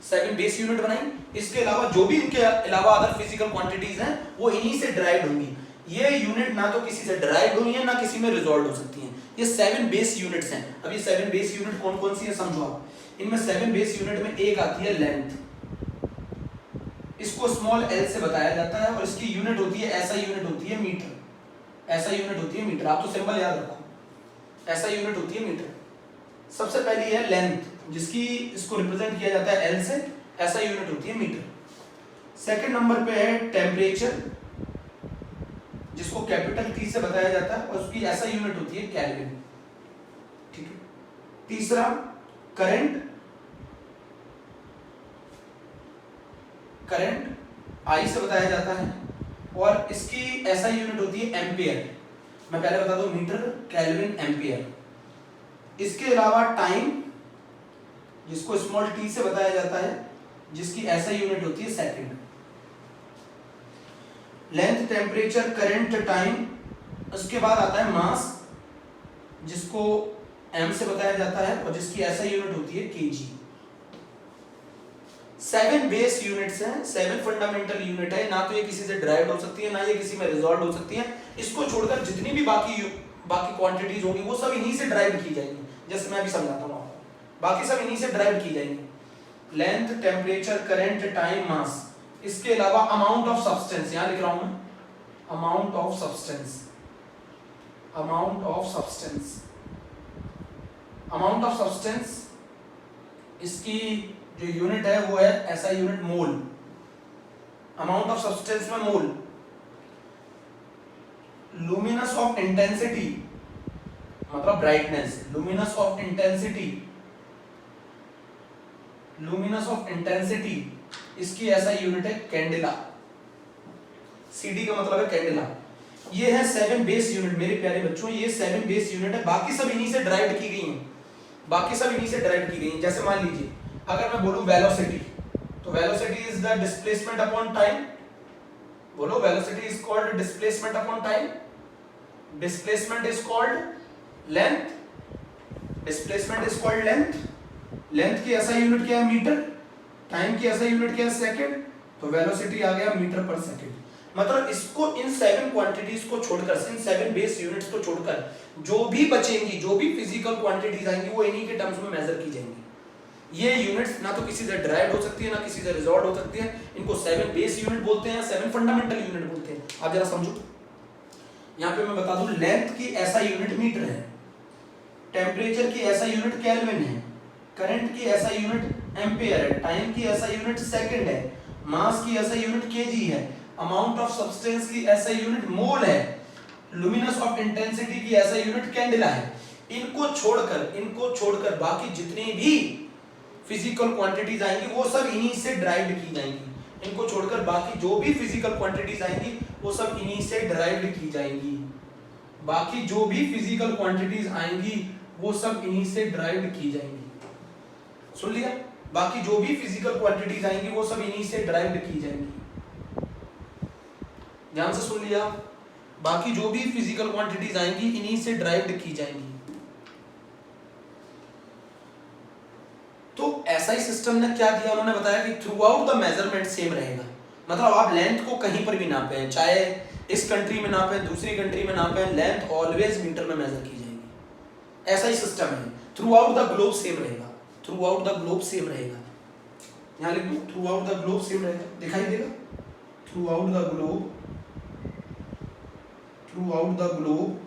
7 बेस यूनिट बनाई, इसके अलावा जो भी इनके अलावा अदर फिजिकल क्वांटिटीज हैं वो इन्हीं से डिराइव्ड होंगी। ये यूनिट ना तो किसी से डिराइव्ड हुई है, ना किसी में रिजॉल्व हो सकती हैं। ये 7 बेस यूनिट्स हैं। अब ये 7 बेस यूनिट कौन कौन सी है समझो आप। इनमें 7 बेस यूनिट में एक आती है लेंथ, इसको स्मॉल एल से बताया जाता है, और इसकी यूनिट होती है, ऐसा यूनिट होती है मीटर, ऐसा यूनिट होती है मीटर। आप तो सिंबल याद रखो, ऐसा यूनिट होती है मीटर। सबसे पहली है लेंथ, जिसकी इसको रिप्रेजेंट किया जाता है एल से, ऐसा यूनिट होती है मीटर। सेकंड नंबर पे है टेम्परेचर, जिसको कैपिटल टी से बताया जाता है, और उसकी ऐसा यूनिट होती है केल्विन, ठीक है। तीसरा करंट, करंट आई से बताया जाता है, और इसकी ऐसा यूनिट होती है एम्पियर। मैं पहले बता दूं, मीटर, केल्विन, एम्पियर। इसके अलावा टाइम, जिसको स्मॉल टी से बताया जाता है, जिसकी ऐसा यूनिट होती है second. Length, temperature, current, time. उसके बाद आता है मास, जिसको एम से बताया जाता है, और जिसकी ऐसा यूनिट होती है केजी। 7 बेस यूनिट्स हैं, 7 फंडामेंटल यूनिट है। ना तो ये किसी से डिराइव्ड हो सकती है, ना ये किसी में रिजॉल्व हो सकती है। इसको छोड़कर जितनी भी बाकी क्वांटिटीज होंगी वो सब इन्हीं से डिराइव की जाएंगी, जैसे मैं अभी समझाता हूँ आपको। बाकी सब इन्हीं से डिराइव की जाएंगी। लेंथ, टेम्परेचर, करंट, टाइम, मास। इसके अलावा अमाउंट ऑफ सब्सटेंस, यहां लिख रहा हूं मैं, amount of substance, amount of substance, amount of substance. इसकी जो यूनिट है वो है ऐसा unit mole. Amount of substance में मोल। लुमिनस ऑफ इंटेंसिटी मतलब brightness, luminous of intensity, luminous of intensity, इसकी ऐसा यूनिट है कैंडेला। सीडी का मतलब है कैंडेला। ये है 7 बेस यूनिट मेरे प्यारे बच्चों, ये 7 बेस यूनिट है। बाकी सब इन्हीं से डिराइव्ड की गई हैं, बाकी सब इन्हीं से डिराइव्ड की गई हैं। जैसे मान लीजिए अगर मैं बोलूं वेलोसिटी, तो velocity is the displacement upon time. बोलो, velocity is called displacement upon time, displacement is called length, displacement is called length, length की ऐसा यूनिट क्या है मीटर, टाइम की ऐसा यूनिट क्या है सेकंड, तो वेलोसिटी आ गया मीटर पर सेकंड। मतलब इसको इन 7 क्वांटिटीज को छोड़कर, इन 7 बेस यूनिट्स को छोड़कर जो भी बचेंगी, जो भी फिजिकल क्वांटिटीज आएंगी वो इन्हीं के टर्म्स में मेजर की जाएंगी। ये यूनिट्स ना तो किसी से डिराइव्ड हो सकती है ना किसी से रिजॉल्व हो सकती है। इनको 7 बेस यूनिट बोलते हैं, 7 फंडामेंटल यूनिट बोलते हैं। आप जरा समझो, यहाँ पे मैं बता दूं लेंथ की ऐसा यूनिट मीटर है, टेम्परेचर की ऐसा यूनिट केल्विन है, करंट की ऐसा यूनिट एम्पियर है, टाइम की ऐसा यूनिट सेकंड है, मास की ऐसा यूनिट केजी है, अमाउंट ऑफ सब्सटेंस की ऐसा यूनिट मोल है, लुमिनस ऑफ इंटेंसिटी की ऐसा यूनिट कैंडेला है। इनको छोड़कर बाकी जितनी भी फिजिकल क्वांटिटीज आएंगी वो सब इन्हीं से डिराइव्ड की जाएंगी। इनको छोड़कर बाकी जो भी फिजिकल क्वांटिटीज आएंगी वो सब इन्हीं से डिराइव्ड की जाएंगी। बाकी जो भी फिजिकल क्वांटिटीज आएंगी वो सब इन्हीं से डिराइव्ड की जाएंगी। सुन लिया? बाकी जो भी फिजिकल क्वांटिटीज आएंगी वो सब इन्हीं से डिराइव्ड की जाएंगी। ध्यान से सुन लिया? बाकी जो भी फिजिकल क्वांटिटीज आएंगी इन्हीं से डिराइव्ड की जाएंगी। तो एसआई सिस्टम ने क्या दिया, उन्होंने बताया कि through out the measurement same रहेगा। मतलब आप लेंथ को कहीं पर भी नापें, चाहे इस कंट्री में नापें दूसरी कंट्री में नापें, लेंथ ऑलवेज मीटर में मेजर की जाएगी। ऐसा ही सिस्टम है, throughout the globe same रहेगा, throughout the globe same रहेगा। यहाँ लिख दो throughout the globe same रहेगा, दिखाई देगा throughout the globe, throughout the globe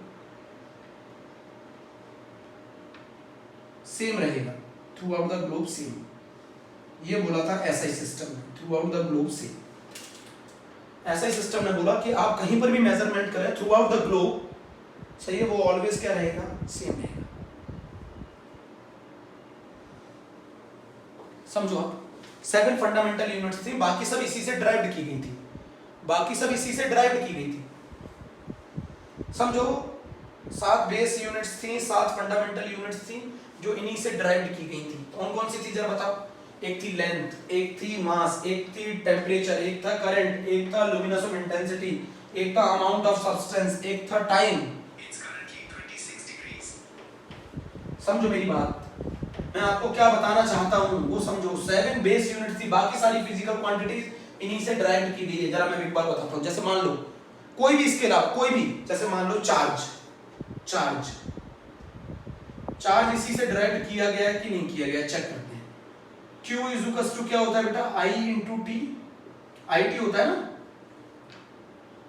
same रहेगा, throughout the globe same. ये बोला था एसआई सिस्टम ने, throughout the globe same. SI system ने बोला कि आप कहीं पर भी मेजरमेंट करें थ्रू आउट द ग्लोब, सही है, वो ऑलवेज क्या रहेगा, सेम रहेगा। समझो आप, 7 फंडामेंटल यूनिट्स थी, बाकी सब इसी से डिराइव्ड की गई थी, बाकी सब इसी से डिराइव्ड की गई थी। समझो 7 बेस यूनिट्स थी, 7 फंडामेंटल यूनिट्स थी जो इन्हीं से डिराइव्ड की गई थी। कौन कौन सी थी जरा बताओ? एक थी लेंथ, एक थी मास, एक थी टेम्परेचर, एक था करंट, एक था लुमिनस ऑफ इंटेंसिटी, एक था अमाउंट ऑफ सब्सटेंस, एक था टाइम। समझो मेरी बात, मैं आपको क्या बताना चाहता हूं वो समझो। 7 बेस यूनिट थी, बाकी सारी फिजिकल क्वांटिटीज इन्हीं से डिराइव्ड की गई है। जरा मैं एक बार बताता हूं, जैसे मान लो कोई भी इसके अलावा कोई भी, जैसे मान लो चार्ज इसी से डिराइव्ड किया गया है कि नहीं किया गया, चेक करते हैं। Q इज इक्वल्स टू क्या होता है बेटा, I इंटू टी, IT होता है ना,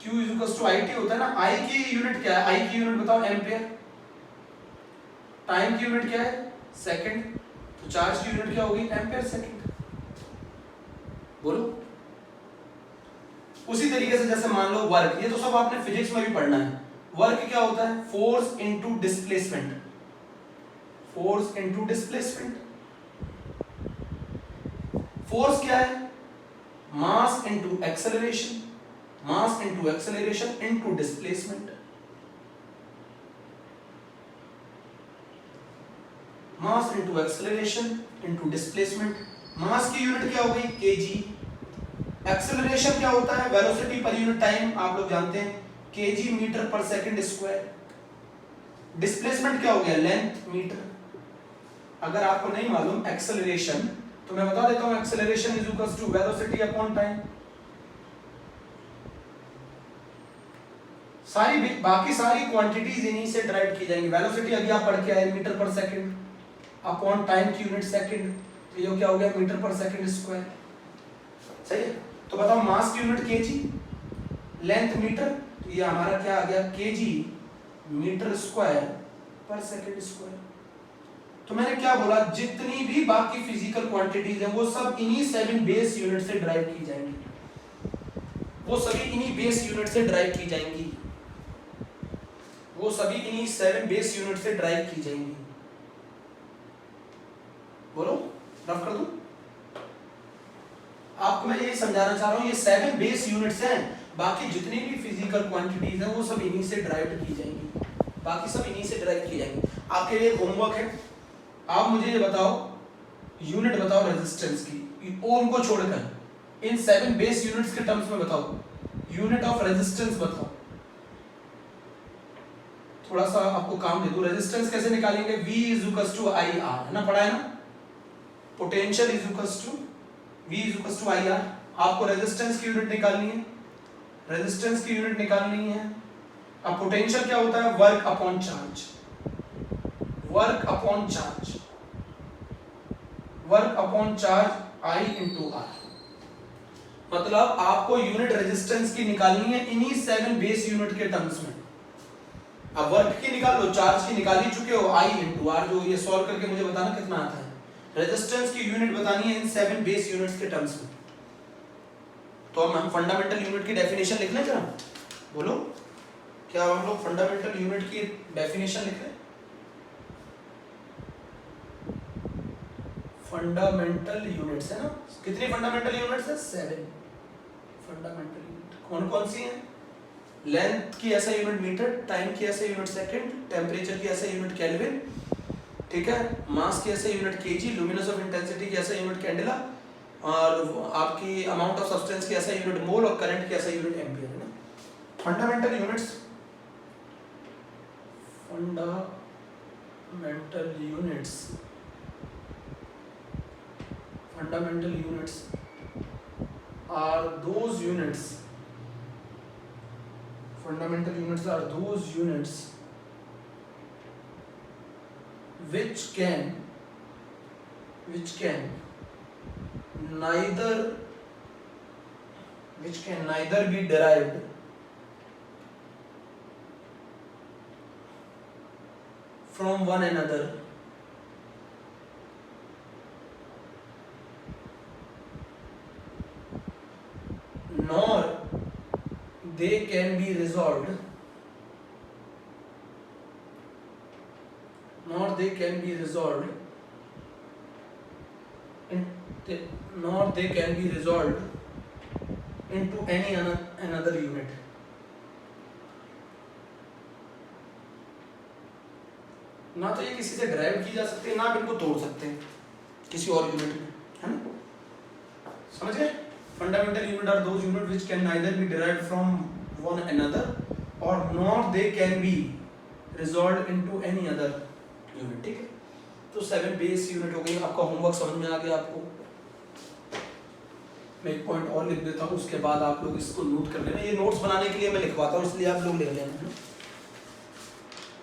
Q is equals to IT होता है ना। I की यूनिट क्या है, I की यूनिट बताओ एम्पियर, टाइम की यूनिट क्या है सेकंड, तो चार्ज की यूनिट क्या होगी एम्पियर सेकंड। बोलो। उसी तरीके से जैसे मान लो वर्क, ये तो सब आपने फिजिक्स में भी पढ़ना है। वर्क क्या होता है, force into displacement, force into displacement. Force क्या है, mass into acceleration, mass into acceleration into displacement. Mass into acceleration into displacement. Mass की यूनिट क्या हो गई केजी, एक्सेलरेशन क्या होता है वेलोसिटी पर यूनिट टाइम, आप लोग जानते हैं केजी मीटर पर सेकंड स्क्वायर। डिस्प्लेसमेंट क्या हो गया लेंथ मीटर। अगर आपको नहीं मालूम एक्सेलरेशन तो मैं बता देता हूं, acceleration is equals to velocity upon time. बाकी सारी क्वांटिटीज इन्हीं से डिराइव की जाएंगी। वेलोसिटी अभी आप पढ़ के आए मीटर पर सेकंड अपॉन टाइम की यूनिट सेकंड, तो ये क्या हो गया मीटर पर सेकंड स्क्वायर। सही है, तो बताओ मास की यूनिट केजी, लेंथ मीटर, तो ये हमारा क्या आ गया केजी मीटर स्क्वायर पर सेकंड स्क्वायर। तो मैंने क्या बोला, जितनी भी बाकी फिजिकल क्वांटिटीज हैं वो सब इन्हीं 7 बेस यूनिट से डिराइव की जाएंगी, वो सभी इन्हीं बेस यूनिट से डिराइव की जाएंगी, वो सभी इन्हीं 7 बेस यूनिट से डिराइव की जाएंगी। बोलो, रफ कर दूं? आपको मैं यही समझाना चाह रहा हूं, ये 7 बेस यूनिट्स हैं, बाकी जितनी भी फिजिकल क्वांटिटीज हैं वो सब इन्हीं से डिराइव की जाएंगी, बाकी सब इन्हीं से डिराइव की जाएंगी। आपके लिए होमवर्क है, आप मुझे ये बताओ, यूनिट बताओ रेजिस्टेंस की, ओम को छोड़कर इन 7 बेस यूनिट्स के टर्म्स में बताओ, यूनिट ऑफ रेजिस्टेंस बताओ। थोड़ा सा आपको काम दे दूं, रेजिस्टेंस कैसे निकालेंगे, V is equals to I R, है ना, पढ़ा है ना, potential is equals to V is equals to I R. आपको रेजिस्टेंस की यूनिट निकालनी है, रेजिस्टेंस की यूनिट निकालनी है। अब पोटेंशियल क्या होता है, work upon charge, work upon charge, work upon charge I into R. मतलब आपको यूनिट रेजिस्टेंस की निकालनी है इन्हीं 7 बेस यूनिट के टर्म्स में। अब वर्क की निकाल लो, चार्ज की निकाल ही चुके हो, आई इंटू आर, जो ये सॉल्व करके मुझे बताना कितना आता है। रेजिस्टेंस की यूनिट बतानी है इन 7 बेस यूनिट्स के टर्म्स में। तो हम फंडामेंटल यूनिट की डेफिनेशन लिख लें जरा, बोलो क्या हम लोग फंडामेंटल यूनिट की डेफिनेशन लिख लें। फंडामेंटल यूनिट्स है ना, कितनी फंडामेंटल यूनिट्स है, 7 फंडामेंटल यूनिट। कौन कौन सी हैं, लेंथ की ऐसा यूनिट मीटर, टाइम की ऐसा यूनिट सेकंड, टेम्परेचर की ऐसा यूनिट केल्विन, ठीक है, मास की ऐसा unit KG, luminous of intensity की ऐसा यूनिट कैंडेला, और आपकी अमाउंट ऑफ सब्सटेंस की ऐसा यूनिट मोल, और करंट की ऐसा यूनिट एम्पियर, है ना। Fundamental units, fundamental units, fundamental units are those units, fundamental units are those units which can neither be derived from one another nor they can be resolved into any another unit। ना तो ये किसी से drive की जा सकती है, ना आप इनको तोड़ सकते हैं किसी और यूनिट में, है ना, समझ गए। Fundamental unit are those units which can neither be derived from one another or nor they can be resolved into any other unit, ठीक है। तो 7 बेस यूनिट हो गई, आपका होमवर्क समझ में आ गया आपको। मैं एक पॉइंट और लिख देता हूँ, उसके बाद आप लोग इसको नोट कर लेना। ये नोट्स बनाने के लिए मैं लिखवाता हूँ, इसलिए आप लोग लिख लेना,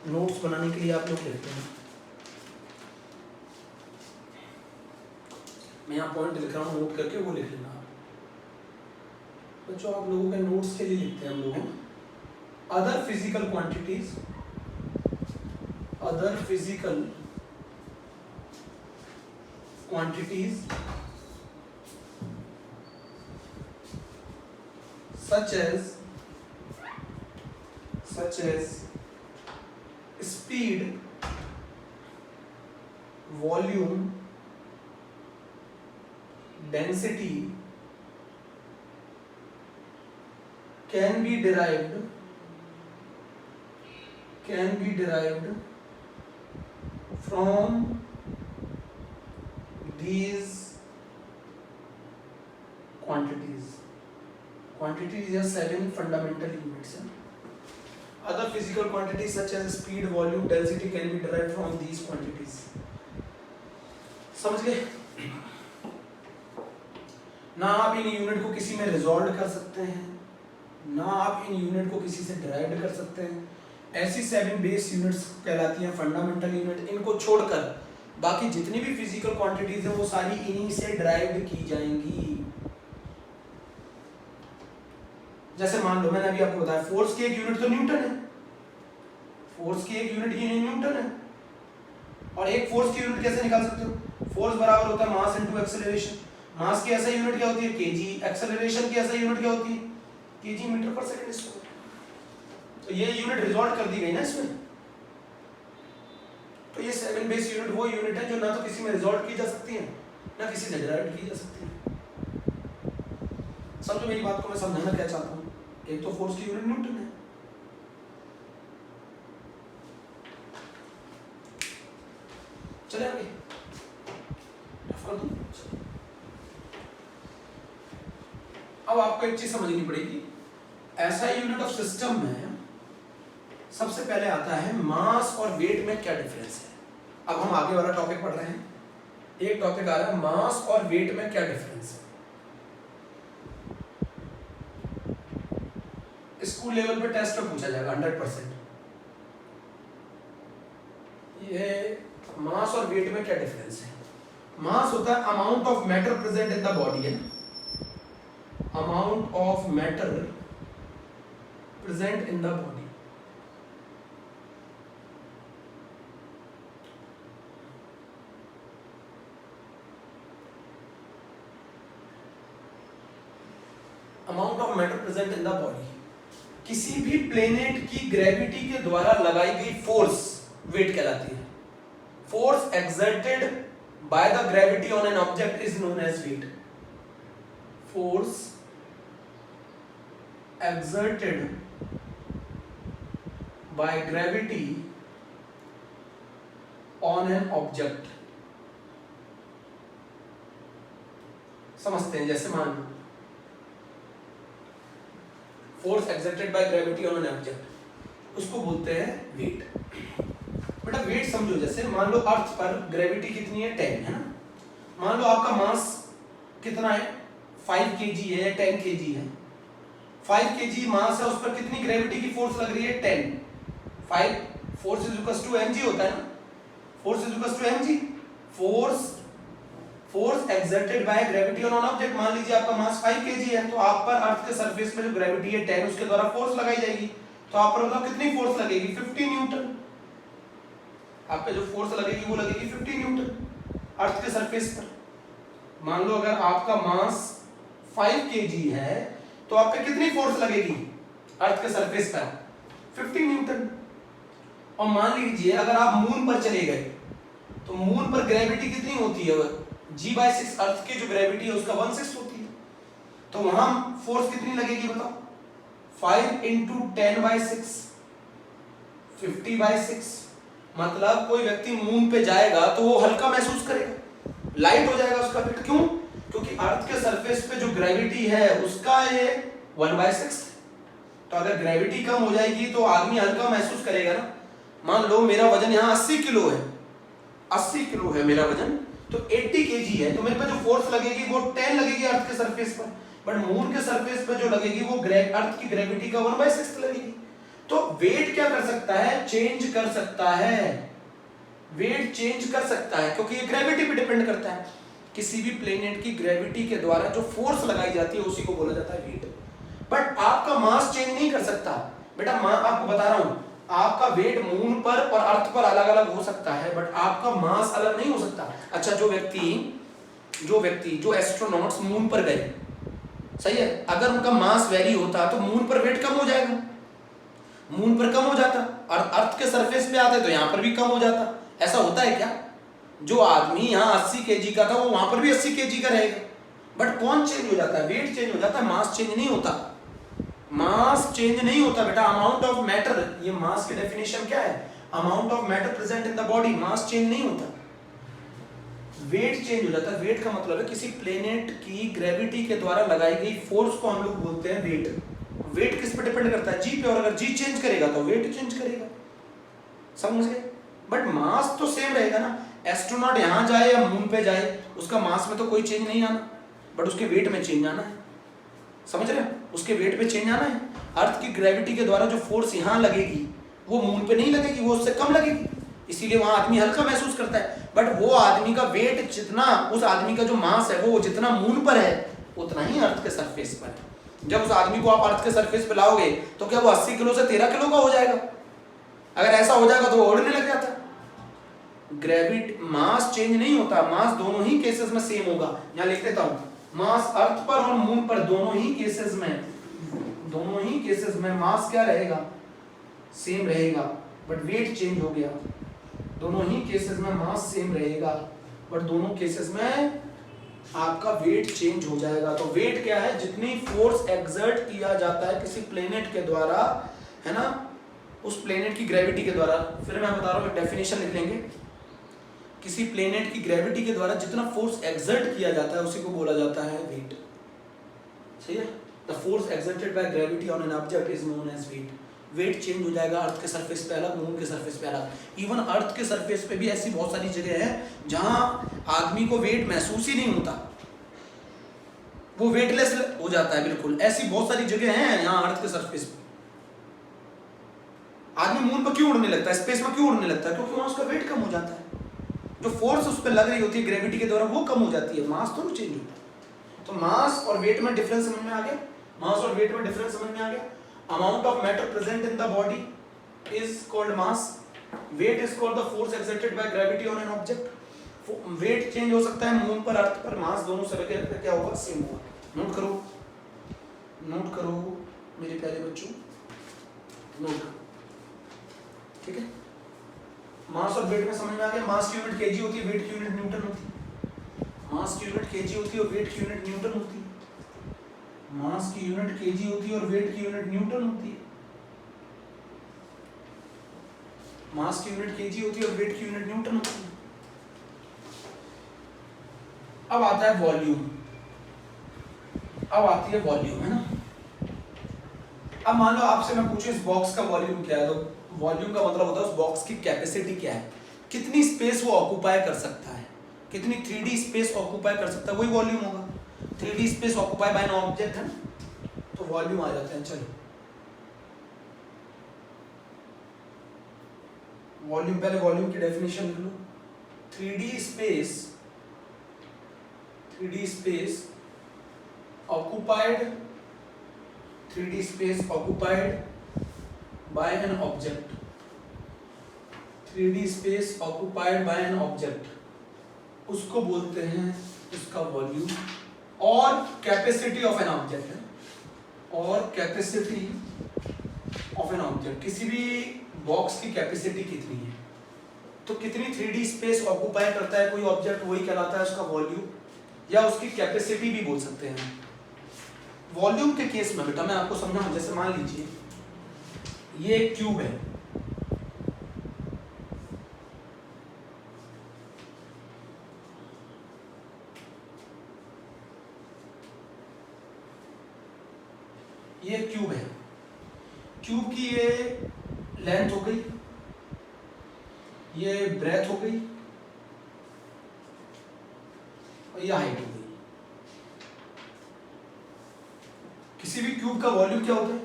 नोट्स बनाने के लिए आप लोग लिखते हैं। मैं यहाँ पॉइंट लिख रहा हूँ, नोट करके वो लिख लेना बच्चों। आप लोगों के नोट्स के लिए लिखते हैं हम लोग, other physical quantities, other physical quantities such as speed, volume, density can be derived from these quantities या 7 fundamental units हैं। Other physical quantities such as speed, volume, density can be derived from these quantities। समझ गए ना। आप in unit को किसी में resolve कर सकते हैं, ना आप इन यूनिट को किसी से डिराइव कर सकते हैं। ऐसी 7 बेस यूनिट्स कहलाती हैं फंडामेंटल यूनिट। इनको छोड़कर बाकी जितनी भी फिजिकल क्वांटिटीज हैं वो सारी इन्हीं से डिराइव की जाएंगी। जैसे मान लो मैंने अभी आपको बताया, फोर्स की एक यूनिट तो न्यूटन है, फोर्स की एक यूनिट ही न्यूटन है। और एक फोर्स की यूनिट कैसे निकाल सकते हो, फोर्स बराबर होता है मास इनटू एक्सेलरेशन। मास की ऐसा यूनिट क्या होती है, केजी। एक्सेलरेशन की ऐसा यूनिट क्या होती है, केजी मीटर पर सेकंड स्क्वायर। तो ये यूनिट रिजॉल्व कर दी गई ना इसमें। तो ये 7 बेस यूनिट वो यूनिट है जो ना तो किसी में रिजॉल्व की जा सकती है, ना किसी से डिराइव की जा सकती है। समझो मेरी बात को, मैं समझाना क्या चाहता हूँ। एक तो फोर्स की यूनिट न्यूटन है, चले आगे अब आपको एक चीज समझनी पड़ेगी। ऐसा यूनिट ऑफ सिस्टम में सबसे पहले आता है मास और वेट में क्या डिफरेंस है। अब हम आगे वाला टॉपिक पढ़ रहे हैं। एक टॉपिक आ रहा है मास और वेट में क्या डिफरेंस है। स्कूल लेवल पे टेस्ट में पूछा जाएगा 100%। ये मास और वेट में क्या डिफरेंस है। मास होता है amount of matter present in the body है, amount of matter present in the body. Amount of matter present in the body. किसी भी प्लेनेट की ग्रेविटी के द्वारा लगाई गई फोर्स वेट कहलाती है। Force exerted by the gravity on an object is known as weight. Force exerted by gravity on an object, समझते हैं। जैसे मान लो force exerted by gravity on an object, उसको बोलते हैं वेट। बेटा वेट समझो, जैसे मान लो अर्थ पर ग्रेविटी कितनी है 10 है ना। मान लो आपका मास कितना है 5 kg है या 10 kg है। 5 kg मास है, उस पर कितनी ग्रेविटी की फोर्स लग रही है 10। 5 force is equal to mg होता है ना। Force is equal to mg। Force exerted by gravity on an object. मान लीजिए आपका मास 5 kg है, तो आप पर अर्थ के सरफेस पे जो ग्रेविटी है 10 उसके द्वारा फोर्स लगाई जाएगी। तो आप पर मतलब कितनी फोर्स लगेगी 50 न्यूटन। आप पे जो फोर्स लगेगी वो लगेगी 50 न्यूटन अर्थ के सरफेस पर। मान लो अगर आपका मास 5 kg है तो आप पे कितनी फोर्स लगेगी अर्थ के सरफेस पर 50 न्यूटन। और मान लीजिए अगर आप मून पर चले गए तो मून पर ग्रेविटी कितनी होती है g/6। अर्थ की जो ग्रेविटी है उसका 1/6 होती है। तो वहां फोर्स कितनी लगेगी बताओ 5 × 10/6 50/6। मतलब कोई व्यक्ति मून पे जाएगा तो वो हल्का महसूस करेगा, लाइट हो जाएगा उसका वेट। क्यों? क्योंकि अर्थ के सरफेस पे जो ग्रेविटी है उसका ये 1/6। तो अगर ग्रेविटी कम हो जाएगी तो आदमी हल्का महसूस करेगा ना। मान लो मेरा वजन यहाँ 80 किलो है, 80 किलो है मेरा वजन, तो 80 kg है, तो मेरे पे जो फोर्स लगेगी वो 10 लगेगी अर्थ के सरफेस पर। बट मून के सरफेस पे जो लगेगी वो अर्थ की ग्रेविटी का 1/6 लगेगी। तो वेट क्या कर सकता है, चेंज कर सकता है। वेट चेंज कर सकता है क्योंकि ये ग्रेविटी पे डिपेंड करता है। किसी भी प्लेनेट की ग्रेविटी के द्वारा जो फोर्स लगाई जाती है उसी को बोला जाता है वेट। बट आपका मास चेंज नहीं कर सकता बेटा। मैं आपको बता रहा हूं, आपका वेट मून पर और अर्थ पर अलग अलग हो सकता है बट आपका मास अलग नहीं हो सकता। अच्छा, जो एस्ट्रोनॉट्स मून पर गए, सही है, अगर उनका मास वेरी होता तो मून पर वेट कम हो जाएगा, मून पर कम हो जाता, और अर्थ के सरफेस पे आते तो यहां पर भी कम हो जाता। ऐसा होता है क्या? जो आदमी यहाँ 80 kg का था वो वहां पर भी 80 kg का रहेगा। बट कौन चेंज हो जाता है? वेट चेंज हो जाता है, मास चेंज नहीं होता। मास चेंज नहीं होता बेटा। अमाउंट ऑफ मैटर, ये मास की डेफिनेशन क्या है? Amount of matter present in the body. Mass change नहीं होता, वेट चेंज हो जाता है। वेट का मतलब है किसी प्लेनेट की ग्रेविटी के द्वारा लगाई गई फोर्स को हम लोग बोलते हैं वेट। वेट किस पे डिपेंड करता है? जी पे। और अगर जी चेंज करेगा तो वेट चेंज करेगा, समझ गए? बट मास तो सेम रहेगा ना। एस्ट्रोनॉट यहां जाए या मून पे जाए उसका मास में तो कोई चेंज नहीं आना, बट उसके वेट में चेंज आना है, समझ रहे हैं? उसके वेट में चेंज आना है। अर्थ की ग्रेविटी के द्वारा जो फोर्स यहां लगेगी वो मून पे नहीं लगेगी, वो उससे कम लगेगी, इसीलिए वहां आदमी हल्का महसूस करता है। बट वो आदमी का वेट जितना, उस आदमी का जो मास है वो जितना मून पर है उतना ही अर्थ के सरफेस पर है। जब उस आदमी को आप अर्थ के सरफेस पे लाओगे तो क्या वो 80 किलो से 13 किलो का हो जाएगा? अगर ऐसा हो जाएगा तो वो उड़ने लग जाता। ग्रेविटी, मास चेंज नहीं होता, मास दोनों ही केसेस में सेम होगा। यहां लिख देता हूं, मास अर्थ पर और मून पर दोनों ही केसेस में मास क्या रहेगा? सेम रहेगा, बट वेट चेंज हो गया। दोनों ही केसेस में मास सेम रहेगा बट दोनों केसेस में आपका वेट चेंज हो जाएगा। तो वेट क्या है? जितनी फोर्स एक्सर्ट किया जाता है किसी प्लेनेट के द्वारा, है ना, उस प्लेनेट की ग्रेविटी के द्वारा। फिर मैं बता रहा हूं, एक डेफिनेशन लिख लेंगे। किसी प्लेनेट की ग्रेविटी के द्वारा जितना फोर्स एक्सर्ट किया जाता है उसी को बोला जाता है वेट, सही है? The force exerted by gravity on an object is known as weight. Weight change हो जाएगा, अर्थ के सरफेस पे अलग, मून के सरफेस पे अलग। इवन अर्थ के सरफेस पे भी ऐसी बहुत सारी जगह है जहां आदमी को वेट महसूस ही नहीं होता, वो वेटलेस हो जाता है बिल्कुल। ऐसी बहुत सारी जगह हैं यहाँ अर्थ के सरफेस पे। आदमी मून पर क्यों उड़ने लगता है, स्पेस में क्यों उड़ने लगता है? क्योंकि वहां उसका वेट कम हो जाता है, जो फोर्स उस पर लग रही होती है ग्रेविटी के द्वारा वो कम हो जाती है, मास तो नहीं चेंज होता। तो मास और वेट में डिफरेंस समझ में आ गया, मास और वेट में डिफरेंस समझ में आ गया। Amount of matter present in the body is called mass, weight is called the force exerted by gravity on an object. Weight change हो सकता है मून पर, अर्थ पर, मास दोनों से क्या होगा, सेम होगा। नोट करो, नोट करो मेरे प्यारे बच्चों, नोट करो, ठीक है। मास और वेट में समझ में आ गया। मास की यूनिट केजी होती है, वेट की यूनिट न्यूटन होती है। मास की यूनिट केजी होती है और वेट की यूनिट न्यूटन होती है। मास की यूनिट केजी होती है और वेट की यूनिट न्यूटन होती है। मास की यूनिट केजी होती है और वेट की यूनिट न्यूटन होती है। अब आता है वॉल्यूम, अब आती है वॉल्यूम, है ना। अब मान लो आपसे मैं पूछूं इस बॉक्स का वॉल्यूम क्या है, तो वॉल्यूम का मतलब होता है उस बॉक्स की कैपेसिटी क्या है, कितनी स्पेस वो ऑक्यूपाई कर सकता है, कितनी 3D स्पेस ऑक्यूपाई कर सकता है, वही वॉल्यूम होगा। 3D space occupy by an object है ना, तो वॉल्यूम आ जाता है। चलो वॉल्यूम, पहले वॉल्यूम की डेफिनेशन लिख लो। 3D space, 3D space occupied, 3D space occupied by an object, 3D space occupied by an object, उसको बोलते हैं उसका वॉल्यूम। और कैपेसिटी ऑफ एन ऑब्जेक्ट है, और कैपेसिटी ऑफ एन ऑब्जेक्ट, किसी भी बॉक्स की कैपेसिटी कितनी है, तो कितनी 3D स्पेस ऑक्यूपाई करता है कोई ऑब्जेक्ट, वही कहलाता है उसका वॉल्यूम, या उसकी कैपेसिटी भी बोल सकते हैं। वॉल्यूम के केस में बेटा मैं आपको समझाऊं, जैसे मान लीजिए ये एक क्यूब है, ये क्यूब है, क्यूब की ये लेंथ हो गई, ये ब्रेथ हो गई और ये हाइट हो गई। किसी भी क्यूब का वॉल्यूम क्या होता है,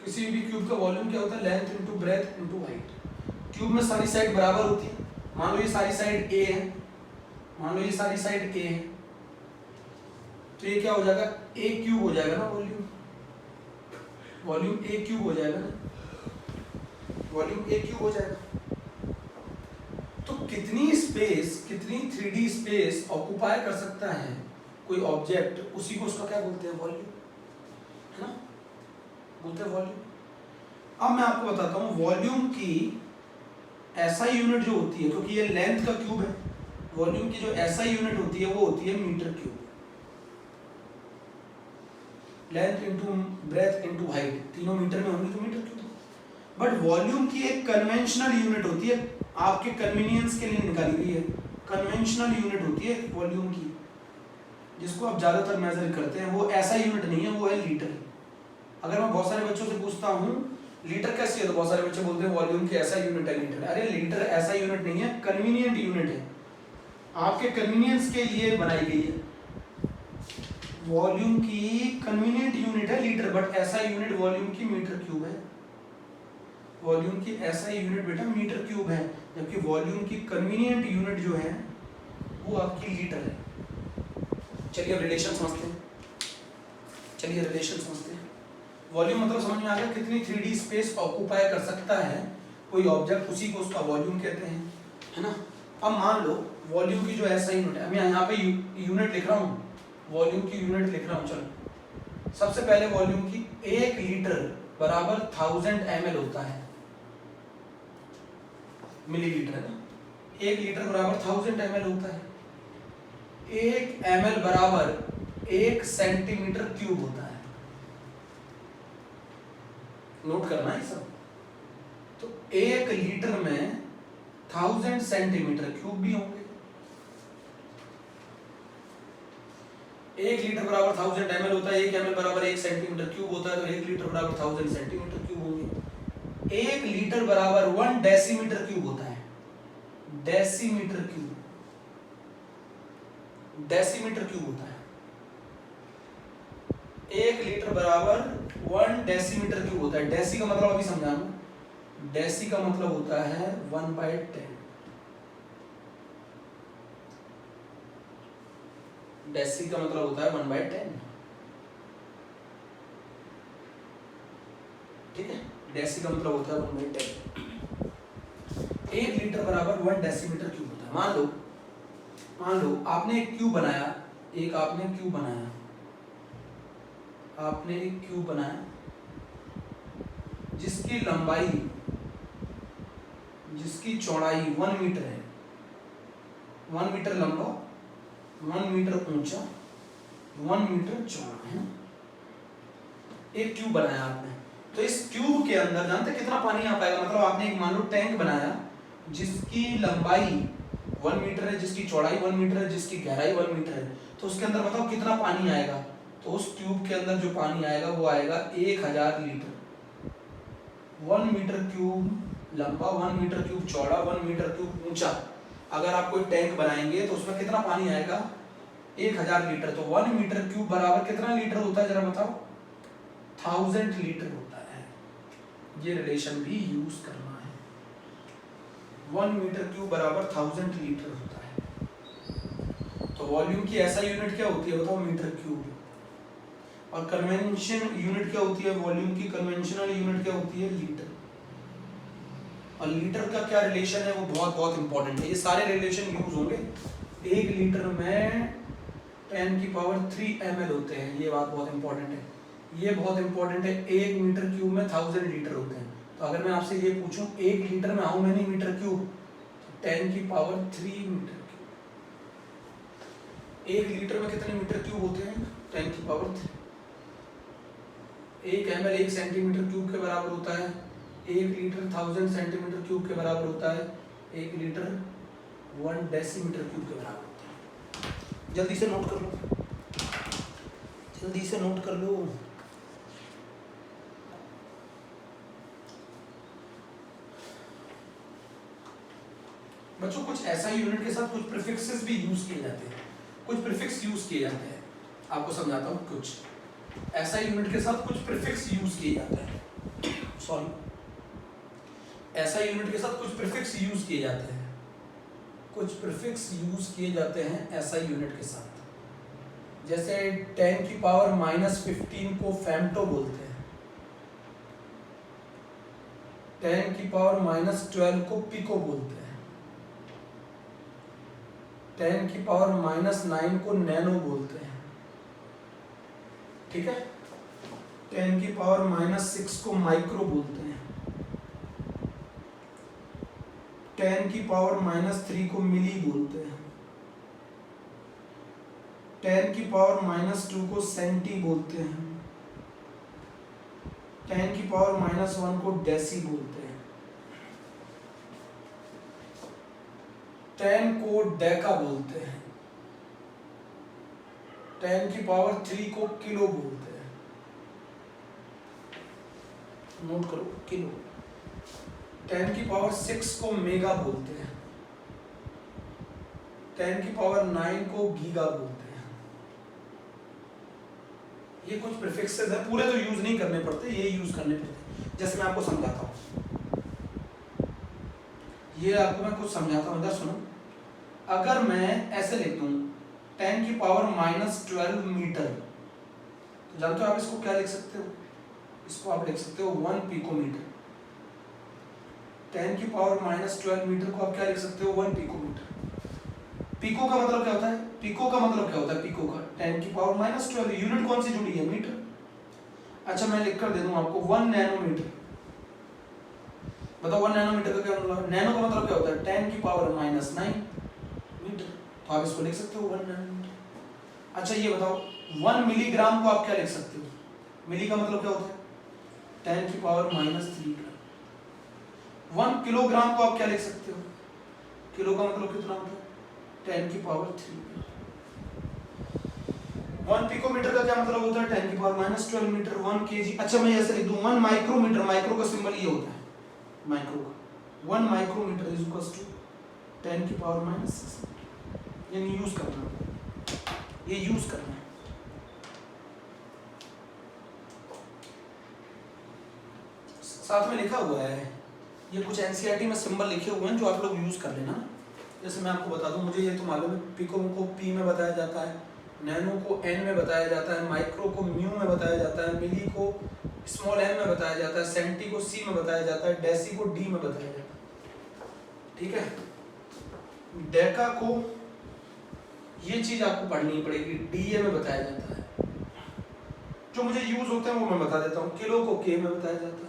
किसी भी क्यूब का वॉल्यूम क्या होता है, length into breadth into height. Cube में सारी साइड बराबर होती है, मान लो ये सारी साइड ए है, मान लो ये सारी साइड ए है, तो ये क्या हो जाएगा, ए क्यूब हो जाएगा ना वॉल्यूम, वॉल्यूम ए क्यूब हो जाएगा ना, वॉल्यूम ए क्यूब हो जाएगा। तो कितनी स्पेस, कितनी 3D स्पेस ऑक्यूपाई कर सकता है कोई ऑब्जेक्ट, उसी को उसका क्या बोलते हैं, वॉल्यूम, है ना, बोलते हैं वॉल्यूम। अब मैं आपको बताता हूँ वॉल्यूम की एसआई यूनिट जो होती है, क्योंकि ये लेंथ का क्यूब है, वॉल्यूम की जो एसआई यूनिट होती है वो होती है metre cube, length into breadth into height, तीनों मीटर में होंगी तो मीटर क्यूब। बट वॉल्यूम की एक कन्वेंशनल यूनिट होती है, आपके कन्वीनियंस के लिए निकाली गई है, कन्वेंशनल यूनिट होती है वॉल्यूम की, जिसको आप ज्यादातर मेजर करते हैं, वो ऐसा यूनिट नहीं है, वो है लीटर। अगर मैं बहुत सारे बच्चों से पूछता हूँ लीटर कैसी है, तो बहुत सारे बच्चे बोलते हैं वॉल्यूम की ऐसा यूनिट है लीटर। अरे लीटर ऐसा यूनिट नहीं है, कन्वीनियंट यूनिट है, आपके कन्वीनियंस के लिए बनाई गई है। वॉल्यूम की कन्वीनियंट यूनिट है लीटर, बट ऐसा यूनिट वॉल्यूम की मीटर क्यूब है, वॉल्यूम की ऐसा यूनिट बेटा मीटर क्यूब है, जबकि वॉल्यूम की कन्वीनियंट यूनिट जो है वो आपकी लीटर है। चलिए अब रिलेशन समझते हैं, चलिए रिलेशन समझते हैं। वॉल्यूम मतलब समझ में आ गया, कितनी 3D स्पेस ऑक्यूपाई कर सकता है कोई ऑब्जेक्ट, उसी को उसका वॉल्यूम कहते हैं, है ना। अब मान लो वॉल्यूम की जो ऐसा यूनिट है, मैं यहाँ पे यूनिट लिख रहा हूँ, वॉल्यूम की यूनिट लिख रहा हूँ। चलो सबसे पहले वॉल्यूम की 1 लीटर बराबर 1000 ml होता है, मिलीलीटर है ना, 1 लीटर बराबर 1000 ml होता है, 1 ml बराबर 1 सेंटीमीटर क्यूब होता है। नोट करना है सब। तो 1 लीटर में 1000 सेंटीमीटर क्यूब भी होंगे, 1 लीटर बराबर 1000 ml होता है, 1 ml बराबर 1 सेंटीमीटर क्यूब होता है, तो 1 लीटर बराबर 1000 सेंटीमीटर क्यूब होंगे। 1 लीटर बराबर 1 डेसीमीटर क्यूब होता है, डेसीमीटर क्यूब, डेसीमीटर क्यूब होता है। 1 लीटर बराबर 1 डेसीमीटर क्यूब होता है। डेसी का मतलब अभी समझाऊं, डेसी का मतलब होता है 1/10। डेसी का मतलब होता है 1/10, ठीक है। डेसी का मतलब होता है 1/10। 1 लीटर बराबर 1 डेसीमीटर क्यूब होता है। मान लो आपने एक क्यूब बनाया, आपने एक क्यूब बनाया जिसकी लंबाई, जिसकी चौड़ाई 1 मीटर है, 1 मीटर लंबा, 1 मीटर ऊंचा, 1 मीटर चौड़ा है। एक ट्यूब बनाया आपने, तो इस ट्यूब के अंदर जानते कितना पानी आ पाएगा? मतलब आपने एक मान लो टैंक बनाया जिसकी लंबाई 1 मीटर है, जिसकी चौड़ाई 1 मीटर है, जिसकी गहराई 1 मीटर है, तो उसके अंदर बताओ कितना पानी आएगा? तो उस ट्यूब के अंदर जो पानी आएगा वो आएगा 1000 लीटर। 1 मीटर क्यूब लंबा, 1 मीटर क्यूब चौड़ा, 1 मीटर क्यूब ऊंचा। अगर आप कोई टैंक बनाएंगे तो उसमें कितना पानी आएगा? 1000 लीटर। तो 1 मीटर क्यूब बराबर कितना लीटर होता है जरा बताओ? 1000 लीटर होता है। ये रिलेशन भी यूज करना है। 1 मीटर क्यूब बराबर 1000 लीटर होता है। तो वॉल्यूम की ऐसा यूनिट क्या होती है बताओ? Metre cube. और कन्वेंशन यूनिट क्या होती है वॉल्यूम की? कन्वेंशनल यूनिट क्या होती है? लीटर। और लीटर का क्या रिलेशन है वो बहुत बहुत इंपॉर्टेंट है। ये सारे रिलेशन यूज होंगे। 1 लीटर में 10³ ml होते हैं, ये बात बहुत इंपॉर्टेंट है, ये बहुत इंपॉर्टेंट है। 1 मीटर क्यूब में 1000 लीटर होते हैं। तो अगर मैं आपसे ये पूछूं 1 लीटर में हाउ मेनी मीटर क्यूब, तो 10³ मीटर क्यूब। 1 लीटर में कितने मीटर क्यूब होते हैं? 10³ 1 ml 1 सेंटीमीटर क्यूब के बराबर होता है। 1 लीटर 1000 सेंटीमीटर क्यूब के बराबर होता है। 1 लीटर 1 डेसीमीटर क्यूब के बराबर होता है। जल्दी से नोट कर लो, जल्दी से नोट कर लो। बच्चों कुछ ऐसा यूनिट के साथ कुछ प्रीफिक्सेस भी यूज किए जाते हैं, कुछ प्रीफिक्स यूज किए जाते हैं। आपको समझाता हूँ। कुछ ऐसा यूनिट के साथ कुछ प्रीफिक्स यूज किए जाते हैं, सॉरी, ऐसा यूनिट के साथ कुछ प्रीफिक्स यूज किए जाते हैं, कुछ प्रीफिक्स यूज किए जाते हैं ऐसा यूनिट के साथ। जैसे 10⁻⁻15 को फेम्टो बोलते हैं, 10⁻⁻12 को पिको बोलते हैं, 10⁻⁹ को नैनो बोलते हैं, ठीक है। 10⁻⁻6 को माइक्रो बोलते हैं, 10⁻⁻3 को मिली बोलते हैं, 10⁻⁻2 को सेंटी बोलते हैं, 10⁻⁻1 को डेसी बोलते हैं, 10 को डेका बोलते हैं, 10⁻3 को किलो बोलते हैं। नोट करो, किलो। 10⁻6 को मेगा बोलते हैं, 10⁻9 को गीगा बोलते हैं। ये कुछ प्रीफिक्सेस है, पूरे तो यूज नहीं करने पड़ते, ये यूज करने पड़ते। जैसे मैं आपको समझाता हूँ, ये आपको मैं कुछ समझाता हूँ, इधर सुनो। अगर मैं ऐसे लिख दूं 10⁻⁻12 मीटर, तो जानते हो आप इसको क्या लिख सकते हो? इसको आप लिख सकते हो 1 पिकोमीटर। 10⁻⁻12 मीटर को आप क्या लिख सकते हो? 1 पिकोमीटर। पिको का मतलब क्या होता है? पिको का मतलब क्या होता है? पिको का 10⁻⁻12, यूनिट कौन सी जुड़ी है? मीटर। अच्छा मैं लिख कर दे दूं आपको 1 नैनोमीटर। बताओ 1 नैनोमीटर का क्या मतलब? नैनो का मतलब क्या होता है? 10⁻⁹ मीटर। तो आप इसको लिख सकते हो 1 नैनोमीटर। अच्छा ये बताओ 1 मिलीग्राम को आप क्या लिख सकते हो? मिली का मतलब क्या होता है? 10⁻⁻3 ग्राम। 1 किलोग्राम को आप क्या लिख सकते हो? किलो का मतलब कितना होता है? 10⁻3। 1 पिकोमीटर का क्या मतलब होता है 10 की पावर माइनस 12 मीटर 1 केजी। अच्छा मैं ऐसे लिख दूं 1 माइक्रोमीटर, माइक्रो का सिंबल ये होता है माइक्रो का, 1 माइक्रोमीटर इज इक्वल टू 10 की पावर माइनस 6। यानी यूज करना, ये यूज करना है। साथ में लिखा हुआ है, ये कुछ एनसीईआरटी में सिंबल लिखे हुए हैं जो आप लोग यूज कर लेना। जैसे मैं आपको बता दूं, मुझे ये तो मालूम है पिको को पी में बताया जाता है, नैनो को एन में बताया जाता है, माइक्रो को म्यू में बताया जाता है, मिली को स्मॉल एम में बताया जाता है, सेंटी को सी में बताया जाता है, डेसी को डी में बताया जाता है। ठीक है, डेका को ये चीज आपको पढ़नी पड़ेगी, डीए में बताया जाता है। जो मुझे यूज होते हैं वो मैं बता देता हूँ। किलो को के में बताया जाता है,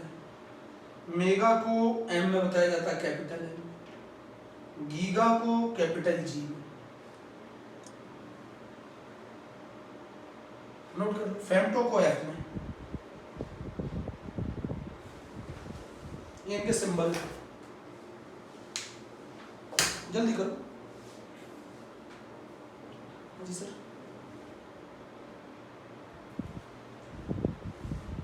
मेगा को एम में बताया जाता है कैपिटल एम, गीगा को कैपिटल जी में। नोट कर लो, फेम्टो को एफ में। ये इनके सिंबल, जल्दी करो। जी सर,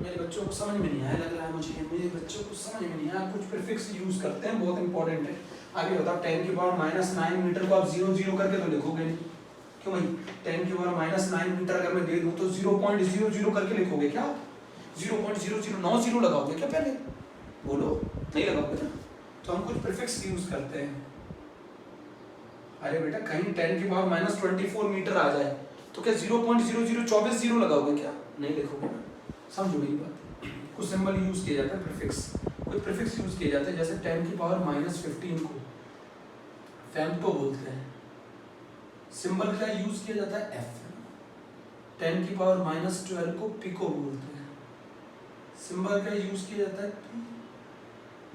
मेरे बच्चों को समझ में नहीं आया लग रहा है मुझे, मेरे बच्चों को समझ में नहीं आया। कुछ प्रीफिक्स यूज करते हैं, बहुत इंपॉर्टेंट है। आगे बताओ 10 की पावर माइनस 9 मीटर को आप 0 0 करके तो लिखोगे नहीं, क्यों भाई? 10 की पावर माइनस 9 मीटर अगर मैं दे दूं तो 0.00 करके लिखोगे क्या? 0.0090 लगाओगे क्या पहले? बोलो, नहीं लगाओगे ना? तो हम कुछ प्रीफिक्स यूज करते हैं। अरे बेटा कहीं 10 की पावर माइनस 24 मीटर आ जाए तो क्या 0.0024 लगाओगे क्या? नहीं लिखोगे ना। समझो मेरी बात। कुछ सिंबल यूज किया जाता है प्रीफिक्स, कोई प्रीफिक्स यूज किए जाते हैं। जैसे 10 की पावर माइनस 15 को फेम्टो बोलते हैं, सिंबल क्या यूज किया जाता है? एफ। 10 की पावर माइनस 12 को पिको बोलते हैं, सिंबल क्या यूज किया जाता है? पी।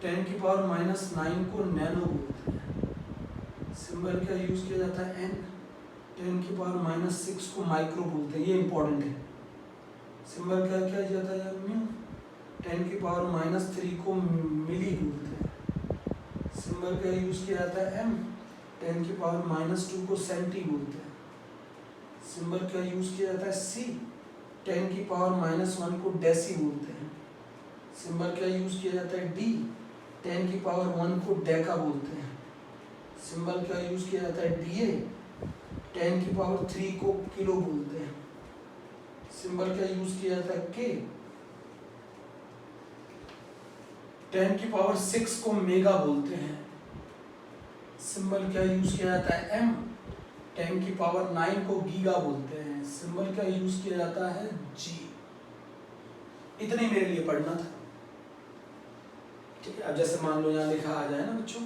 10 की पावर माइनस 9 को नैनो बोलते हैं, सिंबल क्या यूज किया जाता है? एन। 10 की पावर माइनस 6 को माइक्रो बोलते हैं, ये इंपॉर्टेंट है। सिंबल क्या किया जाता है? म्यू। 10 की पावर माइनस 3 को मिली बोलते हैं, सिंबल क्या यूज किया जाता है? एम। 10 की पावर माइनस 2 को सेंटी बोलते हैं, सिंबल क्या यूज किया जाता है? सी। 10 की पावर माइनस 1 को डेसी बोलते हैं, सिंबल क्या यूज किया जाता है? डी। 10 की पावर 1 को डेका बोलते हैं, सिंबल क्या यूज किया जाता है? डीए। 10 की पावर 3 को किलो बोलते हैं, सिंबल क्या यूज किया जाता है? के। 10 की पावर 6 को मेगा बोलते हैं, सिंबल क्या यूज किया जाता है? एम। 10 की पावर 9 को गीगा बोलते हैं, सिंबल क्या यूज किया जाता है? जी। इतने मेरे लिए पढ़ना था। ठीक है, अब जैसे मान लो यहाँ लिखा आ जाए ना बच्चों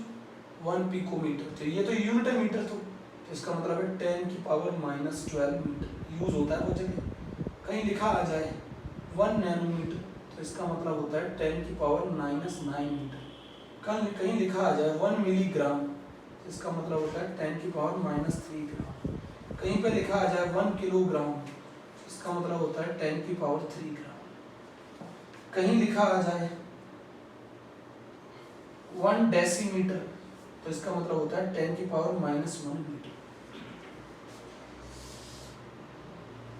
1 पिकोमीटर, तो ये तो यूनिट मीटर, तो इसका मतलब है 10 की पावर माइनस 12 मीटर यूज होता है वो जगह। कहीं लिखा आ जाए 1 नैनोमीटर, तो इसका मतलब होता है 10 की पावर माइनस 9 मीटर। कहीं लिखा आ जाए 1 मिलीग्राम, तो इसका मतलब होता है 10 की पावर माइनस 3 ग्राम। कहीं पे लिखा आ जाए 1 किलोग्राम, तो इसका मतलब होता है 10 की पावर 3 ग्राम। कहीं लिखा आ जाए 1 डेसीमीटर, तो इसका मतलब होता है 10 की पावर माइनस 1 मीटर।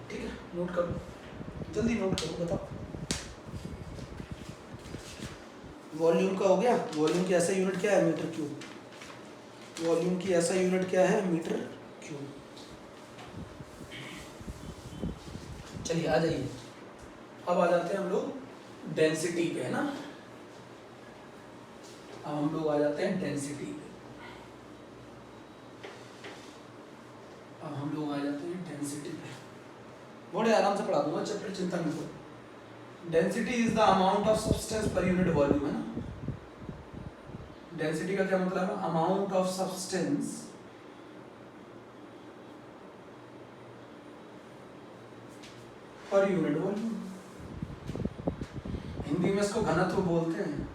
ठीक है, नोट कर लो, जल्दी नोट करो, बताओ। वॉल्यूम का हो गया। वॉल्यूम की ऐसा यूनिट क्या है? Metre cube. वॉल्यूम की ऐसा यूनिट क्या है? Metre cube. चलिए आ जाइए, अब आ जाते हैं हम लोग डेंसिटी पे, है ना। अब हम लोग आ जाते हैं डेंसिटी पे। अब हम लोग आ जाते हैं डेंसिटी पे। बड़े आराम से पढ़ा दूंगा चैप्टर, चिंता नहीं करो। Density is the amount of substance पर यूनिट वॉल्यूम, है ना। डेंसिटी का क्या मतलब है? अमाउंट ऑफ सब्सटेंस पर यूनिट वॉल्यूम। हिंदी में इसको घनत्व बोलते हैं,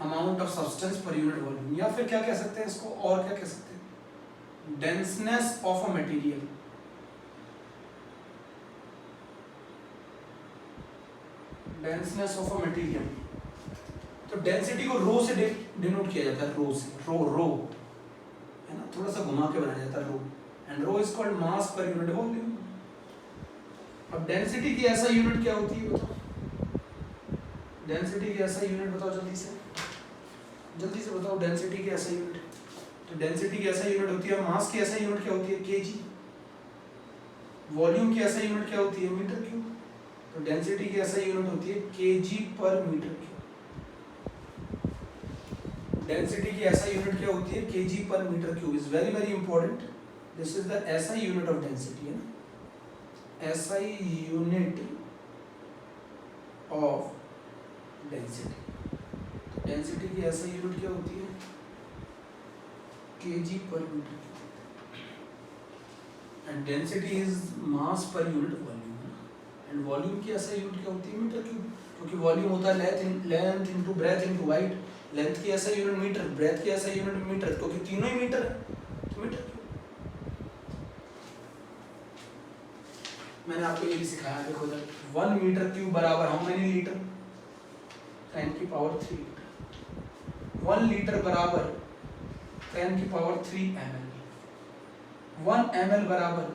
अमाउंट ऑफ सब्सटेंस पर यूनिट वॉल्यूम। या फिर क्या कह सकते हैं इसको, और क्या कह सकते हैं? Denseness of a material. Denseness of a material. तो डेंसिटी को रो से डिनोट किया जाता है, रो से, रो रो, है ना, थोड़ा सा घुमा के बनाया जाता है rho. And rho is called mass per unit volume. अब डेंसिटी की ऐसा यूनिट क्या होती है बताओ, डेंसिटी की ऐसा यूनिट बताओ जल्दी से बताओ, डेंसिटी की ऐसा यूनिट। तो डेंसिटी की ऐसा यूनिट होती है, मास की ऐसा यूनिट क्या होती है, केजी। वॉल्यूम की ऐसा यूनिट क्या होती है, मीटर क्यूब। तो डेंसिटी की ऐसा यूनिट होती है KG per metre cube. Density की ऐसा यूनिट क्या होती है, KG per metre cube. Is very very important, this is the SI unit of density, है ना, SI unit of density. Density की ऐसा यूनिट क्या होती है, KG per metre cube. And density is mass per unit volume, and volume की ऐसा unit क्या होती है, मीटर क्यूब। क्योंकि वॉल्यूम होता है length into breadth into height. Length की ऐसा यूनिट मीटर, ब्रेथ की ऐसा यूनिट मीटर, क्योंकि तीनों ही मीटर है, तो मीटर क्यूब। मैंने आपको ये भी सिखाया, देखो इधर 1 मीटर क्यूब बराबर हाउ मेनी लीटर, 10 की पावर 3 लीटर। 1 लीटर बराबर 10 की पावर 3 ml। 1 ml बराबर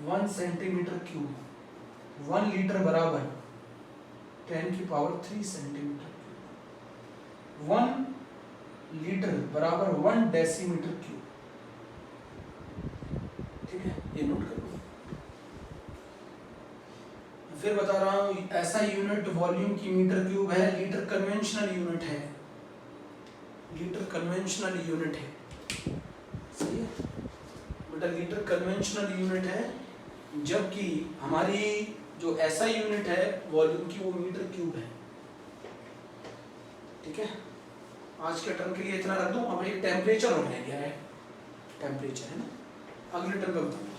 1 सेंटीमीटर क्यूब। 1 लीटर बराबर 10 की पावर 3 सेंटीमीटर क्यूब। 1 लीटर बराबर 1 डेसीमीटर क्यूब। ठीक है, ये नोट करो। फिर बता रहा हूं, ऐसा यूनिट वॉल्यूम की मीटर क्यूब है, लीटर कन्वेंशनल यूनिट है, लीटर कन्वेंशनल यूनिट है, सही है बेटा, लीटर कन्वेंशनल यूनिट है। जबकि हमारी जो ऐसा यूनिट है वॉल्यूम की, वो मीटर क्यूब है। ठीक है, आज के टर्म के लिए इतना रख दूं। अब एक टेम्परेचर और रह गया है, टेम्परेचर है ना, अगले टर्म पे बताऊंगा।